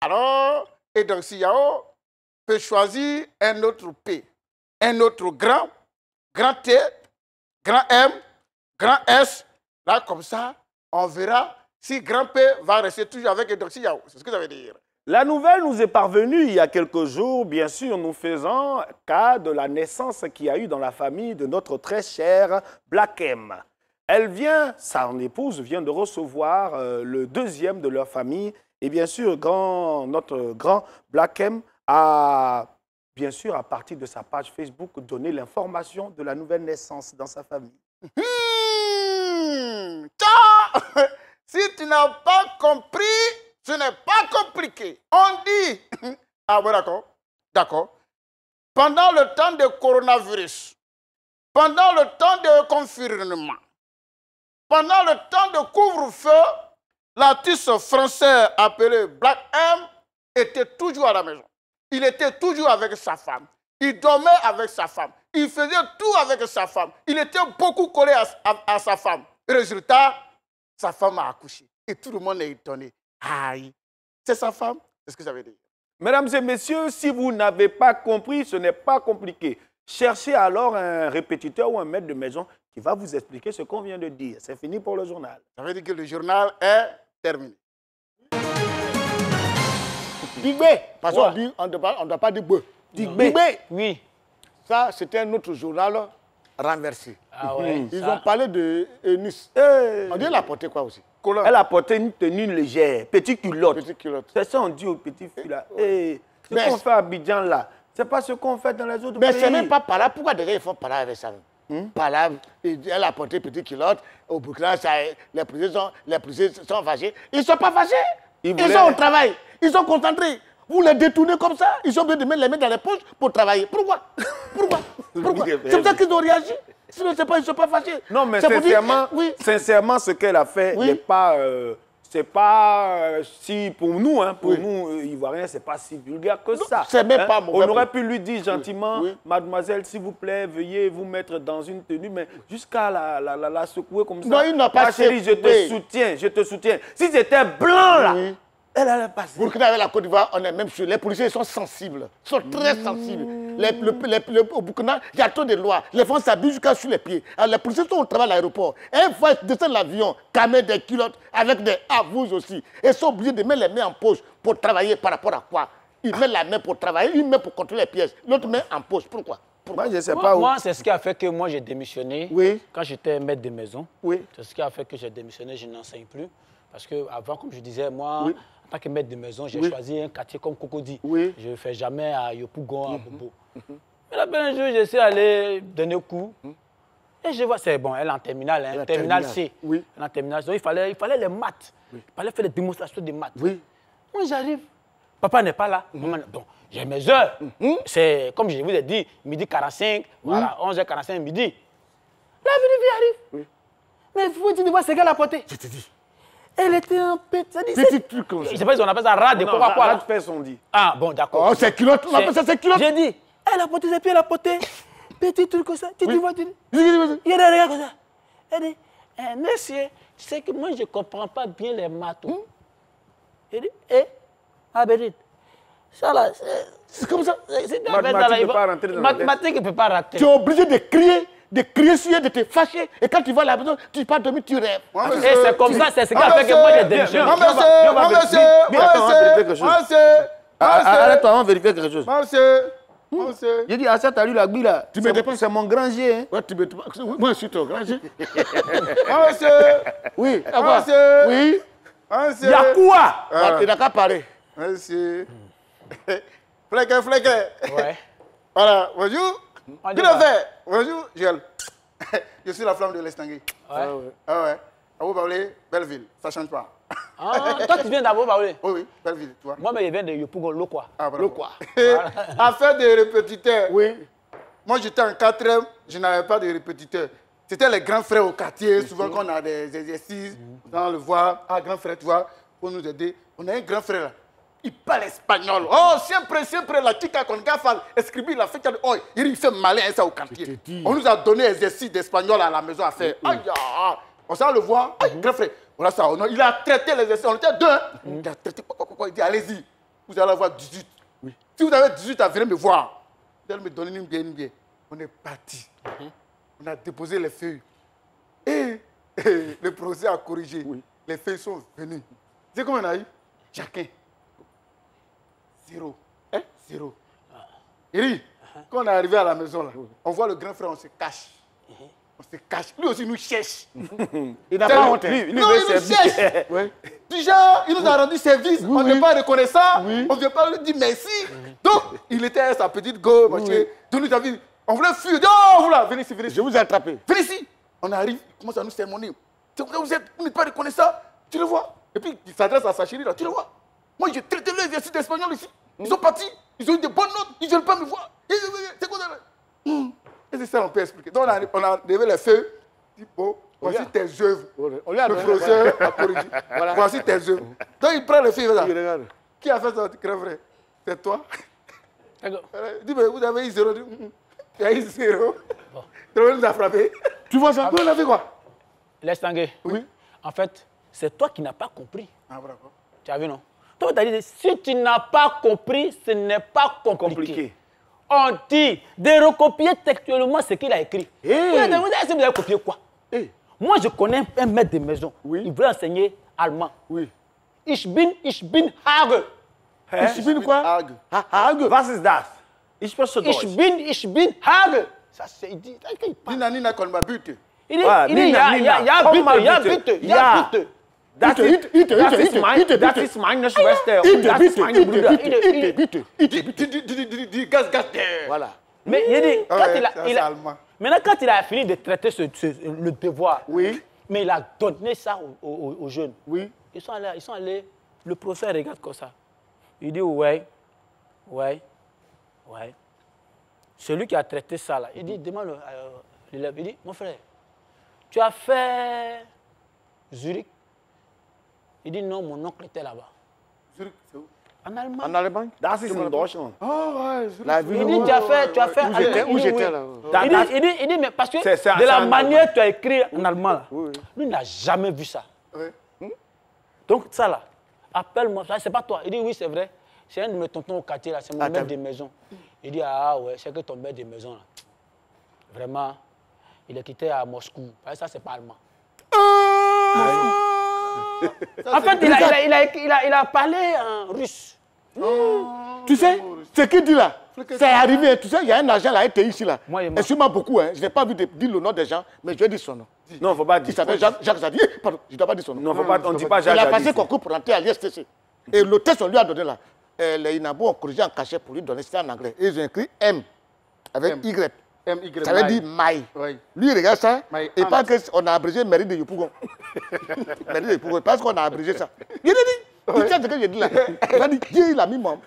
alors Edonsi Yao peut choisir un autre P, un autre grand T, grand M, grand S. Là, comme ça, on verra si Grand P va rester toujours avec Edonsi Yao. C'est ce que ça veut dire. La nouvelle nous est parvenue il y a quelques jours, bien sûr, nous faisant cas de la naissance qu'il y a eu dans la famille de notre très chère Black M. Elle vient, son épouse vient de recevoir le deuxième de leur famille et bien sûr, notre grand Black M a, bien sûr, à partir de sa page Facebook, donné l'information de la nouvelle naissance dans sa famille. Si tu n'as pas compris, ce n'est pas compliqué. On dit... Ah oui, d'accord. D'accord. Pendant le temps de coronavirus, pendant le temps de confinement, pendant le temps de couvre-feu, l'artiste français appelé Black M était toujours à la maison. Il était toujours avec sa femme. Il dormait avec sa femme. Il faisait tout avec sa femme. Il était beaucoup collé à sa femme. Résultat, sa femme a accouché. Et tout le monde est étonné. Aïe, c'est sa femme? C'est ce que ça veut dire. Mesdames et messieurs, si vous n'avez pas compris, ce n'est pas compliqué. Cherchez alors un répétiteur ou un maître de maison qui va vous expliquer ce qu'on vient de dire. C'est fini pour le journal. Ça veut dire que le journal est terminé. Big B. Parce qu'on dit, on ne doit pas dire B. Big B. Oui. Ça, c'était un autre journal renversé. Ah ouais, Ils ont parlé de Eunice. On dit qu'elle a porté quoi aussi? Elle a porté une tenue légère, petite culotte. Petite culotte. C'est ça on dit aux petites filles là. Ce qu'on fait à Abidjan là, c'est pas ce qu'on fait dans les autres pays. Mais c'est même pas par là. Pourquoi déjà ils font par là avec ça? Par là, elle a porté petite culotte. Au Burkina, les policiers sont fâchés. Ils ne sont pas fâchés. Ils sont au travail. Ils sont concentrés. Vous les détournez comme ça. Ils ont besoin de mettre les mains dans les poches pour travailler. Pourquoi? C'est pour ça qu'ils ont réagi. Sinon, ils ne sont pas fâchés. Non, mais sincèrement, sincèrement, ce qu'elle a fait n'est pas c'est pas si pour nous, hein, pour nous Ivoiriens, c'est pas si vulgaire que ça. C'est même pas mauvais. On aurait pu lui dire gentiment, mademoiselle, s'il vous plaît, veuillez vous mettre dans une tenue, mais jusqu'à la secouer comme ça. Non, il n'a pas. Ma chérie, je te soutiens, je te soutiens. Si c'était blanc là, elle allait passer. Burkina avec la Côte d'Ivoire, on est même sûr. Les policiers sont sensibles, sont très sensibles. Au Burkina, il y a trop de lois. Les femmes s'habillent jusqu'à sur les pieds. Alors, les policiers sont au travail à l'aéroport. Une fois ils descendent l'avion, camé des culottes avec des avous aussi. Ils sont obligés de mettre les mains en poche pour travailler par rapport à quoi? Ils mettent la main pour travailler, une main pour contrôler les pièces, l'autre main en poche. Pourquoi? Moi, je sais pas où. Moi, c'est ce qui a fait que moi, j'ai démissionné. Quand j'étais maître de maison. C'est ce qui a fait que j'ai démissionné, je n'enseigne plus. Parce qu'avant, comme je disais, moi, en tant que maître de maison, j'ai choisi un quartier comme Cocody. Je ne fais jamais à Yopougon, à Bobo. Mais là, un jour, je suis allé donner coup. Et je vois, c'est bon, elle est en terminale, hein, terminale C. Elle est en terminale C. Donc, il fallait les maths. Il fallait faire des démonstrations de maths. Moi, j'arrive. Papa n'est pas là. Maman, donc, j'ai mes heures. C'est, comme je vous ai dit, midi 45, voilà, 11h45, midi. La vie arrive. Mais vous dites, c'est qu'elle a porté. Je te dis. Elle était en petit truc comme ça. Je sais pas si on appelle ça rad de quoi. Rad fait son dit. Ah bon, d'accord. Oh, c'est culotte, on appelle ça c'est culotte. J'ai dit, elle a porté ses pieds, elle a porté. Petit truc comme ça. Tu dis, il y a des regards comme ça. Elle dit, monsieur, tu sais que moi je ne comprends pas bien les maths. Elle dit, Abedin, ça là, c'est comme ça. Mathématiques ne peut pas rentrer dans la tête. Mathématiques ne peut pas rentrer. Tu es obligé de crier sur elle, de te fâcher. Et quand tu vas à la maison, tu pas dormir, tu rêves. Et c'est comme ça, c'est ce qui a fait que moi j'ai démissionné. Arrête-toi, on va vérifier quelque chose. Monsieur. J'ai dit, Assad, t'as lu la grille là. Tu me dépenses. C'est mon grand G. Hein. Ouais, tu me dépenses. Moi, je suis ton grand G. Monsieur. Oui. Monsieur. Oui. Monsieur. Il y a quoi? Il n'a qu'à parler. Monsieur. Fleque. Ouais. Voilà, bonjour. Qui le fait? Bonjour, Joël. Je suis la flamme de l'Estangui. Ouais. Ah ouais. À vous parler, Belleville, ça ne change pas. Ah, toi, tu viens d'abord parler? Oui, Belleville, tu vois. Moi, mais je viens de Yopougon, Lokwa. Ah, Lokwa. Affaire de répétiteurs. Oui. Moi, j'étais en 4e, je n'avais pas de répétiteur. C'était les grands frères au quartier, souvent quand on a des exercices, on le voit. Ah, grand frère, tu vois, pour nous aider. On a un grand frère là. Il parle espagnol. Oh, siempre, la chica con gafas, escribir la fecha de oh, il fait malin ça au quartier. On nous a donné exercice d'espagnol à la maison à faire. Aïe, on s'en le voit. Aïe, grand frère. Voilà ça. Il a traité les exercices. On était deux. Il a traité. Il dit, allez-y. Vous allez avoir 18. Oui. Si vous avez 18, venez me voir. Vous allez me donner une bien. On est parti. On a déposé les feuilles. Et le procès a corrigé. Les feuilles sont venues. Tu sais combien on a eu? Chacun. 0. 0. Et quand on est arrivé à la maison, là, on voit le grand frère, on se cache. On se cache. Lui aussi, il nous cherche. Il n'a pas honte. Non, il nous cherche. Déjà, il nous a rendu service. On n'est pas reconnaissant. On ne vient pas lui dire merci. Donc, il était à sa petite go. Donc, nous avons on voulait fuir. Oh, voilà, venez ici. Je vous ai attrapé. Venez ici. On arrive, il commence à nous sermonner. C'est pourquoi vous n'êtes pas reconnaissant. Tu le vois. Et puis, il s'adresse à sa chérie, là. Tu le vois. Moi, j'ai traité l'exercice d'espagnol ici. Ils sont partis, ils ont eu de bonnes notes, ils ne veulent pas me voir. C'est quoi ça? Et c'est ça qu'on peut expliquer. Donc on a levé les feux. Bon, voici tes œuvres. Le professeur a corrigé. Voici tes œuvres. Donc il prend les feuilles là. Qui a fait ça, grand frère? C'est toi. Il dit, mais vous avez eu 0. Tu as eu 0. Tu nous as frappé. Tu vois ça? On a fait quoi? Laisse tanguer. Oui. En fait, c'est toi qui n'as pas compris. Ah, d'accord. Tu as vu, non? Toi, tu as dit, si tu n'as pas compris, ce n'est pas compliqué. On dit de recopier textuellement ce qu'il a écrit. Vous avez copié quoi? Moi, je connais un maître de maison. Il voulait enseigner allemand. Ich bin Hage. Ich bin quoi? Hage. Was ist das? Ich spreche Deutsch. Ich bin Hage. Ça, c'est... Il dit... Nina, qu'on m'a buté. Il dit, il y a but. That is meine Schwester. Das ist mein Bruder. Voilà. Mais il dit, maintenant, quand il a fini de traiter le devoir, mais il a donné ça aux jeunes. Ils sont allés, le professeur regarde comme ça. Il dit, ouais. Celui qui a traité ça, là, il dit, demande l'élève, il dit, mon frère, tu as fait Zurich. Il dit non, mon oncle était là-bas. Zurich, c'est où? En Allemagne. En Allemagne? Das ist in Deutschland. Ah ouais, Il dit, tu as fait où j'étais, allemand. où j'étais là. Il dit, mais parce que C'est de la un- manière que tu as écrit en allemand, là, Oui. lui n'a jamais vu ça. Oui. Donc, ça là, appelle-moi, ça, c'est pas toi. Il dit, oui, c'est vrai. C'est un de mes tontons au quartier, là, c'est mon maître de maison. Il dit, ah ouais, c'est que ton maître de maison, là, vraiment, il est quitté à Moscou. Ça, c'est pas allemand. En fait, il a parlé en russe. Tu sais, ce qu'il dit là, c'est arrivé. Tu sais, il y a un agent là, été ici là. Moi, Excuse-moi beaucoup, hein. Je n'ai pas vu dire le nom des gens, mais je vais dire son nom. Non, il ne faut pas Il dire. s'appelle Jacques Zadi. Pardon, je ne dois pas dire son nom. Non, faut pas, on ne dit pas Jacques Il a Zadi. passé concours pour entrer à l'ISTC. Et le test, on lui a donné là. Les Inabo ont corrigé en cachet pour lui donner, c'était en anglais. Et ils ont écrit M avec M. Y. M-Y. Ça veut dire Maï. Oui. Lui, il regarde ça, Maï et Ant. parce qu'on a abrégé Mairie de Yopougon. Mairie de Yopougon, parce qu'on a abrégé ça. Il a dit, tu sais ce que j'ai dit là. Il a dit, Dieu, il a mis mon.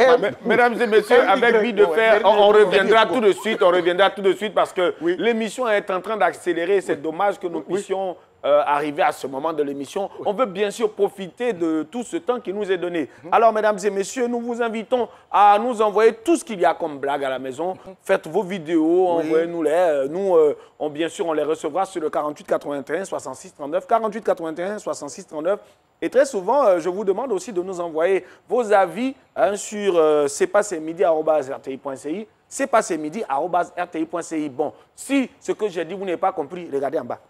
Mesdames et messieurs, avec Vie de Fer, on reviendra tout de suite. On reviendra tout de suite parce que l'émission est en train d'accélérer. C'est dommage que nous puissions arriver à ce moment de l'émission. On veut bien sûr profiter de tout ce temps qui nous est donné. Alors, mesdames et messieurs, nous vous invitons à nous envoyer tout ce qu'il y a comme blague à la maison. Faites vos vidéos, envoyez-nous-les. Nous, bien sûr, on les recevra sur le 48 81 66 39. 48 81 66 39. Et très souvent, je vous demande aussi de nous envoyer vos avis sur cpassemidi@rti.ci. cpassemidi@rti.ci. Bon, si ce que j'ai dit, vous n'avez pas compris, regardez en bas.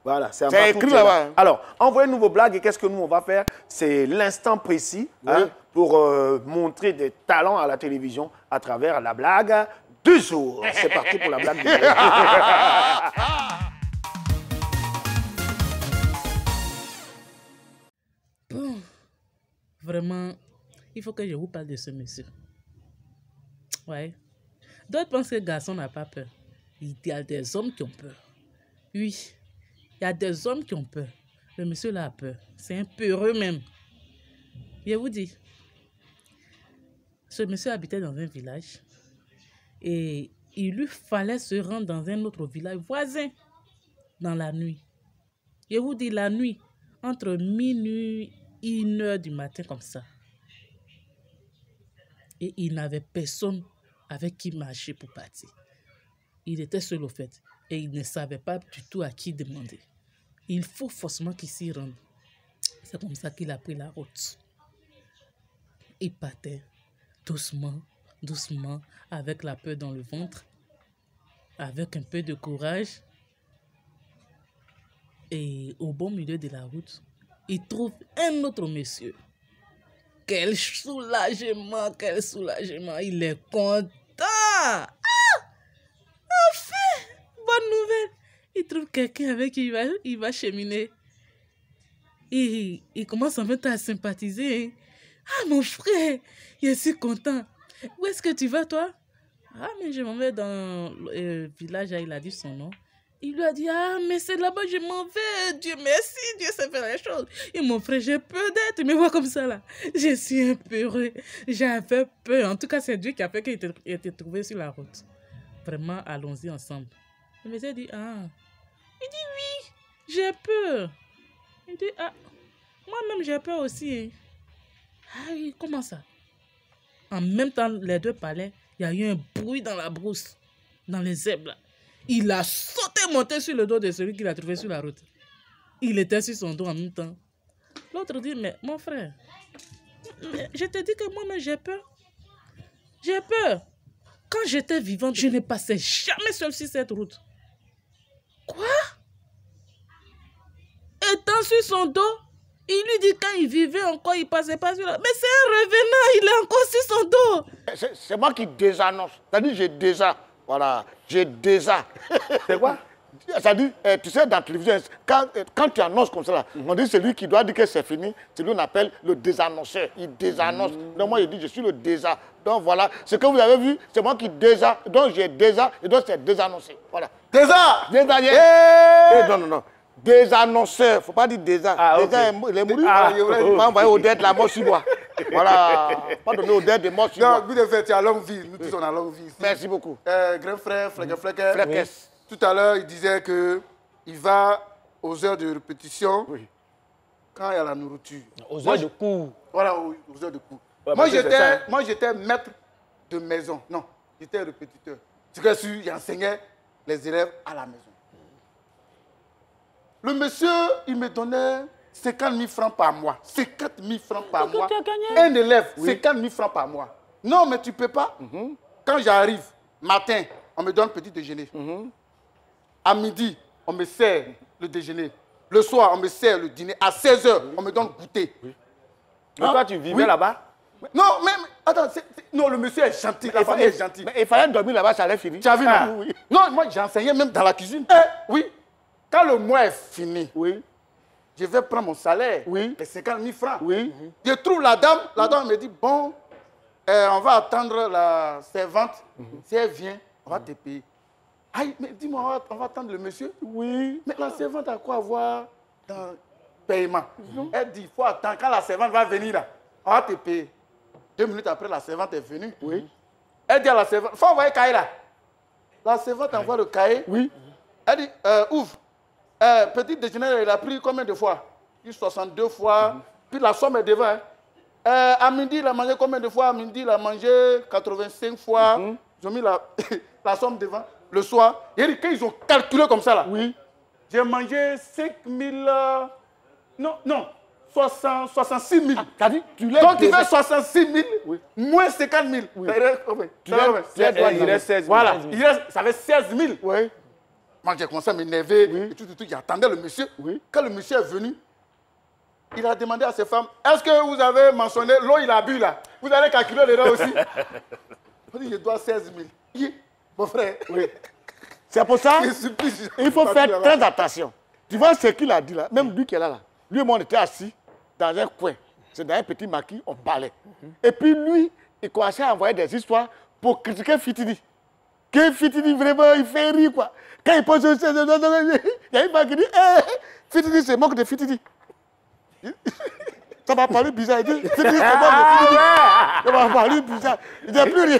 Voilà, c'est en bas. C'est écrit là-bas. Alors, envoyez-nous vos blagues et qu'est-ce que nous, on va faire? C'est l'instant précis pour montrer des talents à la télévision à travers la blague du jour. C'est parti pour la blague du jour. Bon, vraiment, il faut que je vous parle de ce monsieur. Ouais. D'autres pensent que le garçon n'a pas peur. Il y a des hommes qui ont peur. Oui, il y a des hommes qui ont peur. Le monsieur là a peur. C'est un peureux même. Je vous dis, ce monsieur habitait dans un village et il lui fallait se rendre dans un autre village voisin dans la nuit. Je vous dis, la nuit, entre minuit et 1h du matin comme ça. Et il n'avait personne avec qui marcher pour partir. Il était seul au fait et il ne savait pas du tout à qui demander. Il faut forcément qu'il s'y rende. C'est comme ça qu'il a pris la route. Il partait doucement, doucement, avec la peur dans le ventre, avec un peu de courage. Et au bon milieu de la route, il trouve un autre monsieur. Quel soulagement, quel soulagement. Il est content. Ah! Enfin, bonne nouvelle. Il trouve quelqu'un avec qui il va cheminer. Et il commence en fait à sympathiser. Ah, mon frère, je suis content. Où est-ce que tu vas, toi? Ah, mais je m'en vais dans le village, il a dit son nom. Il lui a dit, ah, mais c'est là-bas, je m'en vais. Dieu merci, Dieu sait faire les choses. Et mon frère, j'ai peur d'être. Tu me vois comme ça, là. Je suis un peu heureux. J'avais peur. En tout cas, c'est Dieu qui a fait qu'il était trouvé sur la route. Vraiment, allons-y ensemble. Le monsieur dit, ah. Il dit, oui, j'ai peur. Il dit, ah, moi-même, j'ai peur aussi. Hein. Ah oui, comment ça? En même temps, les deux parlaient. Il y a eu un bruit dans la brousse, dans les herbes, là. Il a sauté, monté sur le dos de celui qu'il a trouvé sur la route. Il était sur son dos en même temps. L'autre dit, mais mon frère, je te dis que moi-même j'ai peur. J'ai peur. Quand j'étais vivante, je ne passais jamais seul sur cette route. Quoi? Étant sur son dos, il lui dit quand il vivait encore, il passait pas sur la... Mais c'est un revenant, il est encore sur son dos. C'est moi qui désannonce. C'est-à-dire, j'ai déjà... Voilà, j'ai déjà. C'est quoi? C'est-à-dire, tu sais, dans la télévision, quand tu annonces comme ça, là, on dit celui qui doit dire que c'est fini, c'est lui qu'on appelle le désannonceur. Il désannonce. Donc moi, il dit, je suis le déjà. Donc voilà, ce que vous avez vu, c'est moi qui déjà. Donc j'ai déjà, et donc c'est désannoncé. Voilà. Déjà! Déjà, non, non, non. Désannonceur, il ne faut pas dire déjà. Ah, déjà, okay. il est mouru. Il va envoyer Odette la mort sur moi. Voilà. Pas donner Odette de mort sur moi. Non, Vie de Fer, tu as longue vie. Nous tous, on a longue vie ici. Merci beaucoup. Grand frère, quand il y a la nourriture. Aux heures de cours. Voilà, aux heures de cours. Ouais, moi, j'étais maître de maison. Non, j'étais répétiteur. C'est-à-dire que j'enseignais les élèves à la maison. Le monsieur, il me donnait 50 000 francs par mois. 50 000 francs par mois. Un élève, 50 000 francs par mois. Non, mais tu ne peux pas. Quand j'arrive, matin, on me donne petit déjeuner. À midi, on me sert le déjeuner. Le soir, on me sert le dîner. À 16 h, on me donne goûter. Mais toi, tu vivais là-bas? Non, mais attends, non, le monsieur est gentil. La famille est gentille. Mais il fallait dormir là-bas, ça allait finir. Tu as vu, non? Oui. Non, moi, j'enseignais même dans la cuisine. Oui. Quand le mois est fini, je vais prendre mon salaire, les 50 000 francs. Je trouve la dame me dit, bon, on va attendre la servante. Si elle vient, on va te payer. Aïe, mais dis-moi, on va attendre le monsieur? Oui. Mais la servante a quoi avoir dans le paiement? Elle dit, il faut attendre. Quand la servante va venir, là, on va te payer. 2 minutes après, la servante est venue. Elle dit à la servante, il faut envoyer le cahier là. La servante envoie le cahier. Elle dit, ouvre. Petit déjeuner, il a pris combien de fois? Il 62 fois. Puis la somme est devant. Hein. À midi, il a mangé combien de fois? À midi, il a mangé 85 fois. Ils ont mis la somme devant. Le soir, quand ils ont calculé comme ça, là, j'ai mangé 5 000... non, 66 000. Ah, donc, tu fais 66 000 moins 50 000. Il reste 16 000. Voilà, ça fait 16 000. Moi, j'ai commencé à m'énerver. Et tout. J'attendais le monsieur. Quand le monsieur est venu, il a demandé à ses femmes, est-ce que vous avez mentionné l'eau il a bu là? Vous allez calculer les aussi? Il dit, je dois 16 000. Mon frère. C'est pour ça il faut faire très attention. Tu vois ce qu'il a dit là, même lui qui est là. Lui et moi, on était assis dans un coin. C'est dans un petit maquis, on parlait. Et puis lui, il commençait à envoyer des histoires pour critiquer Fitidi. Que Fitidi, vraiment, il fait rire, quoi. Quand il pose... Il y a une fois qui dit, Fitidi, c'est moque de Fitidi. Ça m'a paru bizarre. Il dit, Fitidi, c'est moque de Fitidi. Ça m'a paru bizarre. Il n'y a plus rien.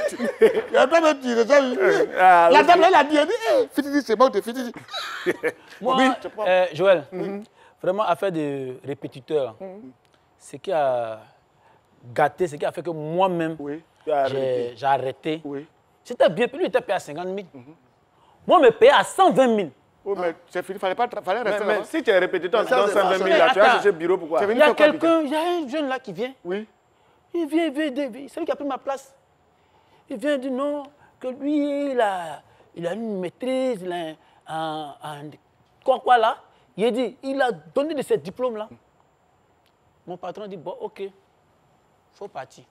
Il a pas même dit ça. La dame, elle a dit, Fitidi, c'est moque de Fitidi. Moi, Joël, vraiment, affaire de répétiteur, ce qui a gâté, ce qui a fait que moi-même, j'ai arrêté. C'était bien, puis lui, il était payé à 50 000. Moi, je me payais à 120 000. Oh, mais c'est fini, fallait rester mais si tu es répétiteur, tu donnes 120 000 là, tu vas chercher le bureau, pourquoi? Il y a quelqu'un, il y a un jeune là qui vient. Il vient, c'est lui qui a pris ma place. Il vient dire non, que lui, il a une maîtrise, il a quoi là. Il a dit, il a donné de ses diplômes là. Mon patron dit, bon, ok, il faut partir.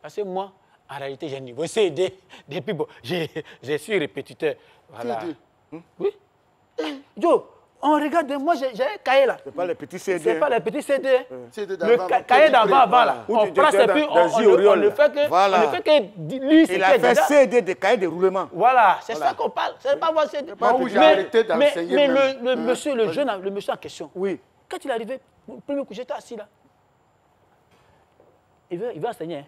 Parce que moi, en réalité, j'ai un niveau CD. Depuis, bon, je suis répétiteur. Voilà. Oui. Yo, on regarde, moi j'ai un cahier là. C'est pas les petits CD. C'est pas les petits CD. Le cahier d'avant, là. On presse et puis on le fait que. Voilà. On le fait que lui, il a fait CD des cahiers de roulement. Voilà, c'est ça qu'on parle. C'est pas moi CD. Mais le monsieur, le jeune, le monsieur en question. Quand il est arrivé, le premier coup, j'étais assis là. Il veut enseigner.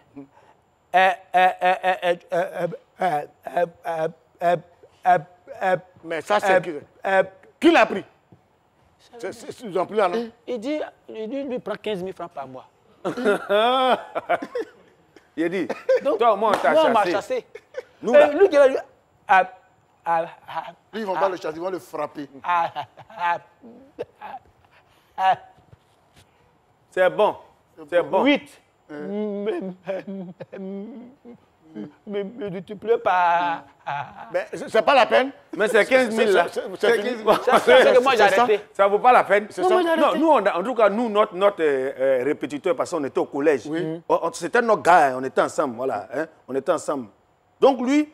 Mais ça, c'est qui l'a pris? Ils ont pris là, non? Il dit, lui prend 15 000 francs par mois. Il a dit, donc, toi, moi, on m'a chassé. Nous, lui qui a dit, ils vont pas le chasser, ils vont le frapper. C'est bon. C'est bon. 8. Mais tu pleures pas. Mais c'est pas la peine. Mais c'est 15 000 là. C'est 15 000. C'est que moi j'ai arrêté. Ça vaut pas la peine. Non, nous, en tout cas, nous, notre répétiteur, parce qu'on était au collège. C'était notre gars, on était ensemble. Voilà, hein, on était ensemble. Donc lui,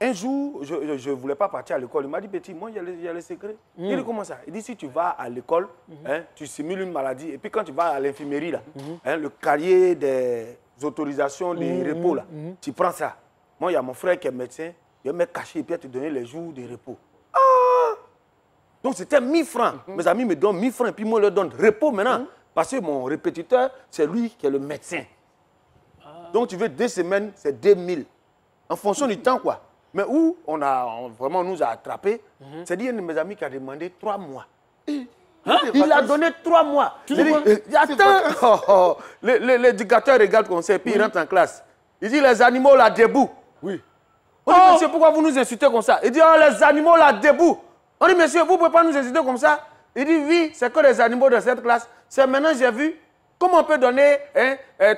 un jour, je ne voulais pas partir à l'école. Il m'a dit, petit, moi, il y a les secrets. Il dit, comment ça? Il dit, si tu vas à l'école, hein, tu simules une maladie. Et puis quand tu vas à l'infirmerie, là, hein, le cahier des autorisations des repos, là, tu prends ça. Moi, il y a mon frère qui est médecin. Il va me cacher et puis te donner les jours de repos. Ah! Donc c'était 1000 francs. Mes amis me donnent 1000 francs et puis moi, je leur donne repos maintenant. Parce que mon répétiteur, c'est lui qui est le médecin. Donc tu veux 2 semaines, c'est 2000. En fonction du temps, quoi. Mais où on vraiment nous a attrapés, c'est-à-dire un de mes amis qui a demandé 3 mois. Hein? Il a donné 3 mois. Attends, l'éducateur regarde comme ça, puis il rentre en classe. Il dit, les animaux là, debout. Oui. On dit, monsieur, pourquoi vous nous insultez comme ça? Il dit, oh, les animaux là, debout. On dit, monsieur, vous ne pouvez pas nous insulter comme ça? Il dit, oui, c'est que les animaux de cette classe. C'est maintenant, j'ai vu, comment on peut donner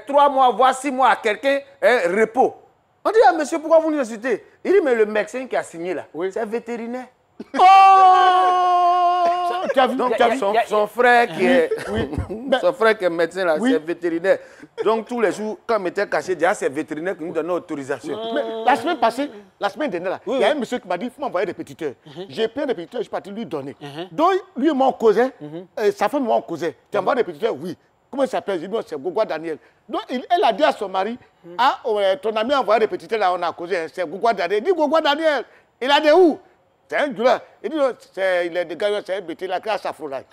3 mois, voire 6 mois à quelqu'un repos? On dit, ah, monsieur, pourquoi vous nous insultez? Il dit, mais le médecin qui a signé là, c'est vétérinaire. Tu as vu, donc, son frère qui est, son frère qui est médecin là, c'est vétérinaire. Donc tous les jours, quand on était caché, déjà c'est vétérinaire qui nous donne autorisation. Mais la semaine passée, la semaine dernière, là, il y a un monsieur qui m'a dit, il faut m'envoyer des répétiteurs. J'ai pris un répétiteur, je suis parti lui donner. Donc lui et moi on causait, sa femme et moi on causait. Tu envoies des répétiteurs? Oui. Comment il s'appelle? Je dis, c'est Gougoua Daniel. Donc elle a dit à son mari, ah, ton ami a envoyé des répétiteurs là, on a causé, c'est Gougoua Daniel. Il dit, Gougoua Daniel, il a des où? C'est un douleur. Il dit, il est de Gaillon, c'est un bêtise, il a créé à Safroulaye.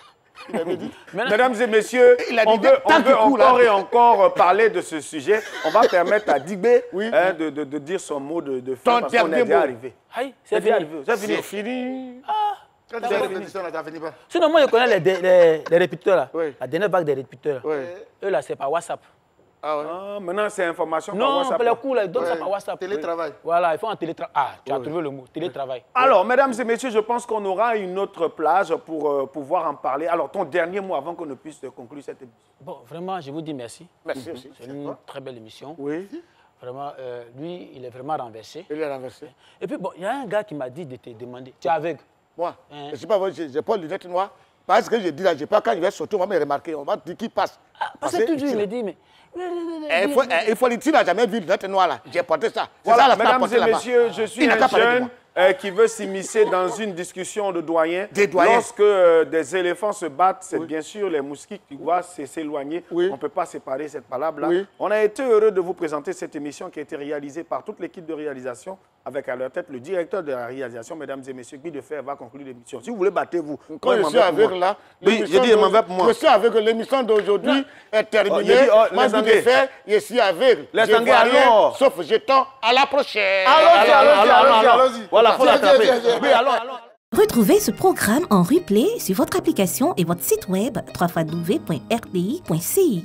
Mesdames et messieurs, on veut encore et encore parler de ce sujet. On va permettre à Dibé de dire son mot de fin parce qu'on est déjà arrivé. C'est fini. C'est fini. Sinon, moi, je connais les répétiteurs là. La dernière vague des répétiteurs. Eux là, c'est par WhatsApp. Ah ouais. Maintenant, c'est information par WhatsApp. Non, les cours, là, ils donnent ça par WhatsApp. Télétravail. Voilà, ils font un télétravail. Ah, tu as trouvé le mot, télétravail. Alors, mesdames et messieurs, je pense qu'on aura une autre plage pour pouvoir en parler. Alors, ton dernier mot avant qu'on ne puisse conclure cette émission. Bon, vraiment, je vous dis merci. Merci aussi. C'est une très belle émission. Oui. Vraiment, lui, il est vraiment renversé. Il est renversé. Et puis, bon, il y a un gars qui m'a dit de te demander. Tu es aveugle? Moi, je sais pas, j'ai pas de lunettes noires. Parce que je dis là, j'ai pas, quand il va sortir, on va me remarquer, on va dire qui passe. Parce que toujours, il me dit, mais... Il faut le dire, il n'a jamais vu de lunettes noires là. J'ai porté ça. Voilà, ça, mesdames et messieurs, je suis un jeune qui veut s'immiscer dans une discussion de doyens. Lorsque des éléphants se battent, c'est bien sûr les moustiques qui doivent s'éloigner. On ne peut pas séparer cette parole-là. On a été heureux de vous présenter cette émission qui a été réalisée par toute l'équipe de réalisation, avec à leur tête le directeur de la réalisation, mesdames et messieurs, Guy Defer va conclure l'émission. Si vous voulez, battez-vous. Quand je suis aveugle là, oui, je dis, il m'en va pour moi. Je suis aveugle, l'émission d'aujourd'hui est terminée. Moi, Guy Defer, je suis aveugle. Je ne vois rien, sauf jeton. À la prochaine. Allons-y. Voilà, il faut l'attraper. Oui, allons. Retrouvez ce programme en replay sur votre application et votre site web www.rti.ci.